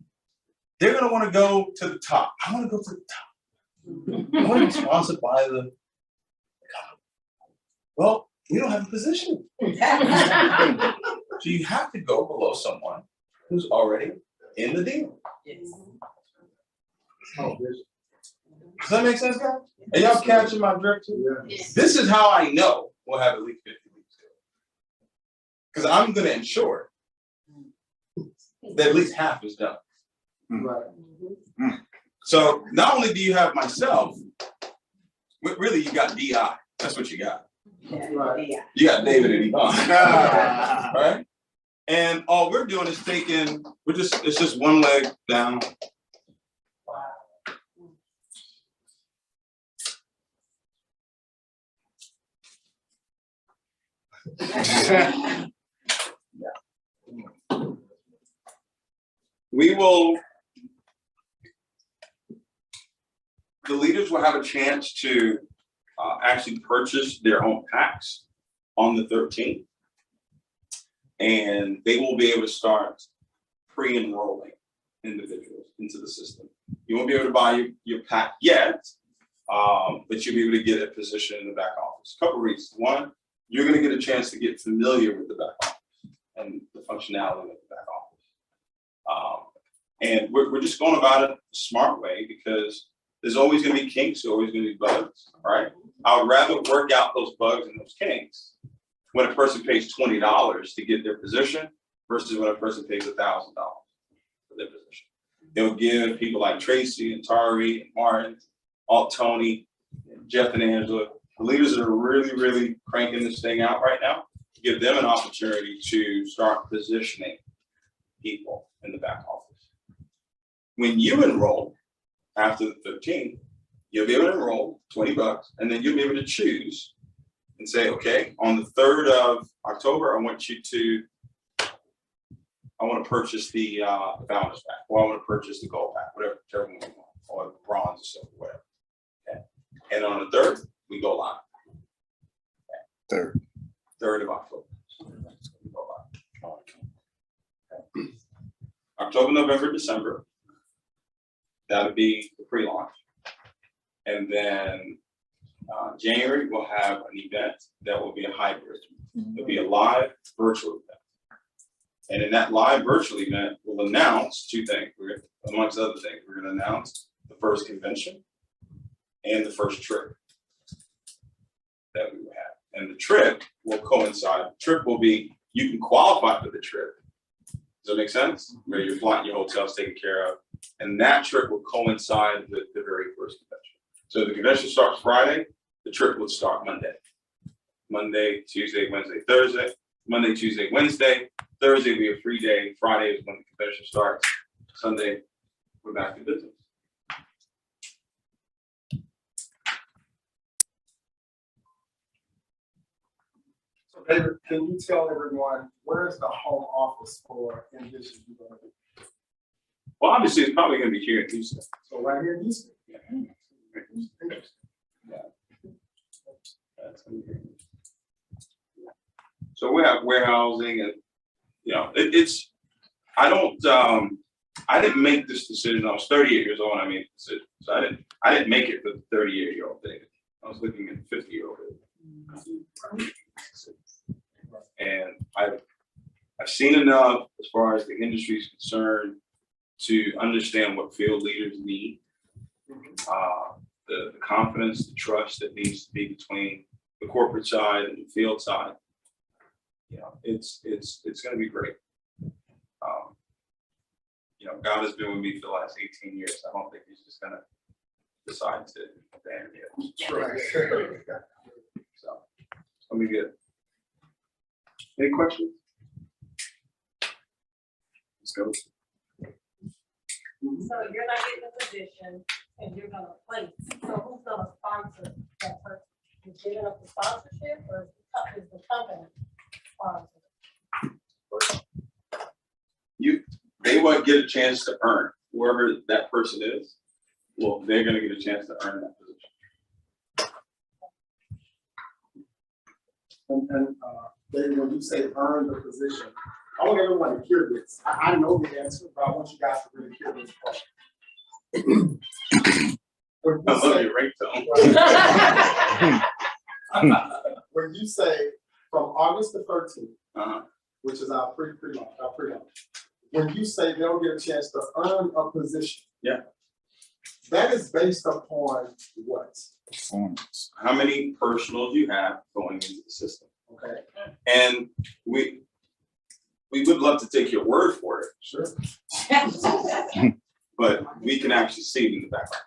They're gonna wanna go to the top. I wanna go to the top. I wanna be sponsored by the well, we don't have a position. So you have to go below someone who's already in the deal. Does that make sense, guys? Are y'all catching my drift too? Yes. This is how I know we'll have at least 50 weeks. Because I'm going to ensure that at least half is done. Right. So not only do you have myself, but really you got DI. That's what you got. Right. You got David and Yvonne. Right? And all we're doing is it's just one leg down. The leaders will have a chance to actually purchase their own packs on the 13th. And they will be able to start pre-enrolling individuals into the system. You won't be able to buy your pack yet, but you'll be able to get a position in the back office. A couple reasons. One, you're going to get a chance to get familiar with the back office and the functionality of the back office. And we're just going about it the smart way because there's always going to be kinks, there's always going to be bugs, right? I would rather work out those bugs and those kinks when a person pays $20 to get their position versus when a person pays $1,000 for their position. They'll give people like Tracy and Tari and Martin, Alt Tony, and Jeff and Angela, the leaders that are really, really cranking this thing out right now, give them an opportunity to start positioning people in the back office. When you enroll after the 13th, you'll be able to enroll $20, and then you'll be able to choose and say, okay, on the 3rd of October, I want to purchase the Founders Pack, or I want to purchase the Gold Pack, whichever one you want, or Bronze or silver, whatever. Okay. And on the 3rd, we go live. Okay. 3rd of October. We go live. Okay. October, November, December. That'll be the pre-launch. And then January, we'll have an event that will be a hybrid. It'll be a live virtual event. And in that live virtual event, we'll announce 2 things. Amongst other things, we're going to announce the first convention and the first trip that we will have. And the trip will coincide. The trip will be, you can qualify for the trip. that make sense? Where your flight and your hotel's taken care of. And that trip will coincide with the very first convention. So the convention starts Friday, the trip would start Monday. Monday, Tuesday, Wednesday, Thursday. Monday, Tuesday, Wednesday. Thursday will be a free day. Friday is when the convention starts. Sunday, we're back to business. So David, can you tell everyone where is the home office for NVIsionU going to be? Well, obviously, it's probably going to be here in Houston. So right here in Houston. Yeah. That's gonna be great. So we have warehousing and, you know, it's, I didn't make this decision. I was 38 years old when I made the decision. So I didn't make it for the 38-year-old David. I was looking at the 50-year-old David. And I've seen enough as far as the industry is concerned to understand what field leaders need. The confidence, the trust that needs to be between the corporate side and the field side. You know, it's going to be great. You know, God has been with me for the last 18 years. I don't think he's just going to decide to abandon it. Right. So it's going to be good. Any questions? Let's go. So you're not getting a position and you're gonna place, so who's gonna sponsor that person? You giving up the sponsorship or is the company sponsor? They won't get a chance to earn. Whoever that person is, well, they're gonna get a chance to earn that position. And David, when you say earn the position, I want everyone to hear this. I know the answer, but I want you guys to really hear this part. When I you love say- your ringtone. when you say from August the 13th, which is our pre-launch, when you say they'll get a chance to earn a position, Yeah. that is based upon what? Performance. How many personals you have going into the system? Okay, And we would love to take your word for it, sure. but we can actually see it in the background.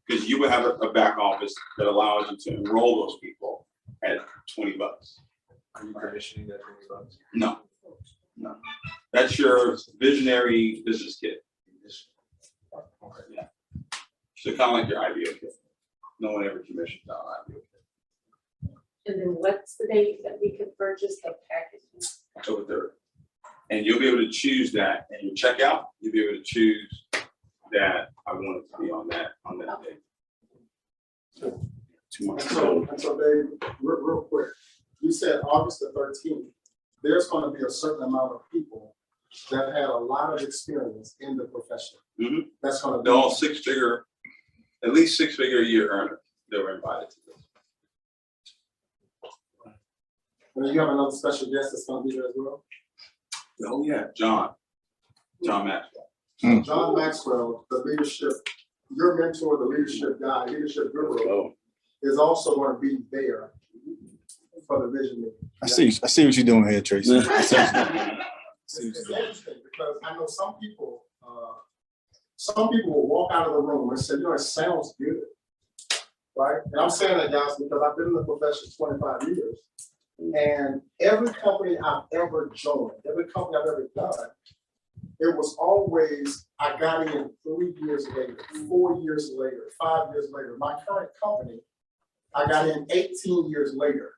Because you would have a back office that allows you to enroll those people at $20. Are you commissioning that $20? No. That's your visionary business kit. Yeah. So kind of like your IBO kit. No one ever commissions out IBO kit. And then what's the date that we could purchase the package? October 3rd. And you'll be able to choose that and your checkout, you'll be able to choose that I want it to be on that day. 2 months. And so Dave, real quick, you said August the 13th, there's gonna be a certain amount of people that had a lot of experience in the profession. Mhm. That's gonna be. They're all at least six-figure a year earners that were invited to this. And then you have another special guest that's gonna be there as well. Oh, yeah, John Maxwell. Mm. John Maxwell, the leadership, your mentor, the leadership guy, leadership guru, Oh, is also gonna be there for the vision meeting. I see what you're doing here, Tracy. It's interesting because I know some people will walk out of the room and say, you know, it sounds good, right? And I'm saying that, guys, because I've been in the profession 25 years, and every company I've ever joined, every company I've ever done, it was always, I got in 3 years later, 4 years later, 5 years later. My current company, I got in 18 years later.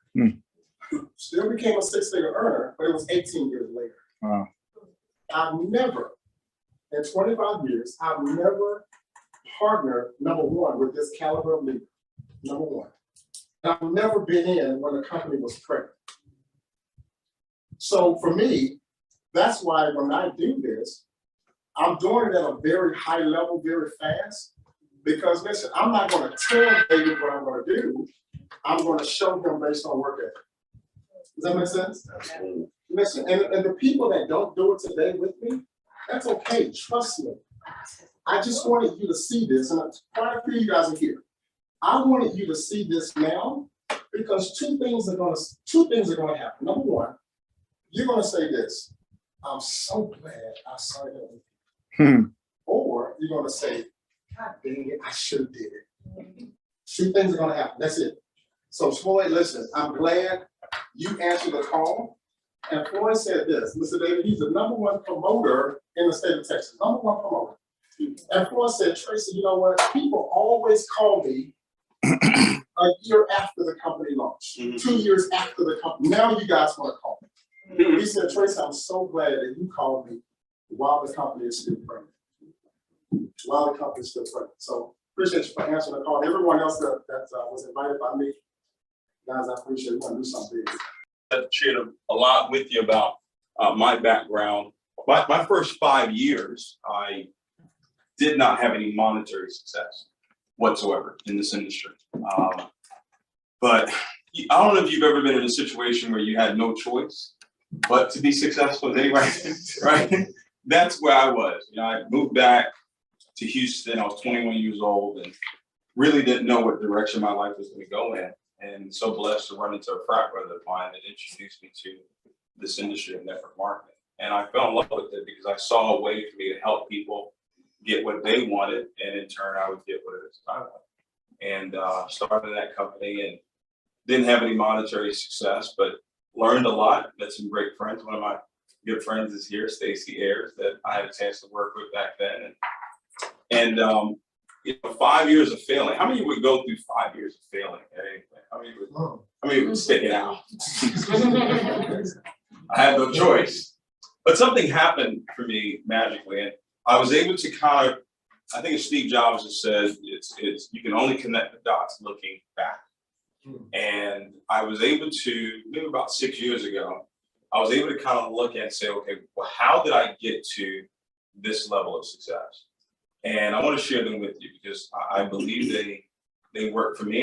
Still became a six-figure earner, but it was 18 years later. Wow. I've never, in 25 years, I've never partnered, number one, with this caliber of leader, number one. And I've never been in when the company was pregnant. So for me, that's why when I do this, I'm doing it at a very high level, very fast, because listen, I'm not going to tell David what I'm going to do. I'm going to show him based on work ethic. Does that make sense? absolutely. Listen, and the people that don't do it today with me, that's okay. Trust me. I just wanted you to see this, and quite a few of you guys are here. I wanted you to see this now because two things are going to happen. Number one, you're going to say this. I'm so glad I signed up. Hmm. Or you're gonna say, God dang it, I should have did it. Two things are gonna happen, that's it. So Floyd, listen, I'm glad you answered the call. And Floyd said this, Mr. David, he's the #1 promoter in the state of Texas, #1 promoter. And Floyd said, Tracy, you know what? People always call me a year after the company launched, 2 years after the company. Now you guys want to call me. He said, Tracy, I'm so glad that you called me while the company is still pregnant. While the company is still pregnant. So appreciate you for answering the call. Everyone else that was invited by me, guys, I appreciate you. Want to do something big. I've shared a lot with you about my background. My first 5 years, I did not have any monetary success whatsoever in this industry. But I don't know if you've ever been in a situation where you had no choice but to be successful anyway, right? That's where I was. You know, I moved back to Houston. I was 21 years old and really didn't know what direction my life was going to go in. And so blessed to run into a frat brother of mine that introduced me to this industry of network marketing. And I fell in love with it because I saw a way for me to help people get what they wanted, and in turn, I would get what it is I wanted. And started that company and didn't have any monetary success, but learned a lot, met some great friends. One of my good friends is here, Stacy Ayers, that I had a chance to work with back then. And you know, 5 years of failing. How many would go through 5 years of failing at anything? How many would stick it out? I had no choice. But something happened for me magically, and I was able to kind of, I think it's Steve Jobs that said, it's you can only connect the dots looking back. And I was able to, maybe about 6 years ago, I was able to kind of look and say, okay, well, how did I get to this level of success? And I want to share them with you because I believe they work for me.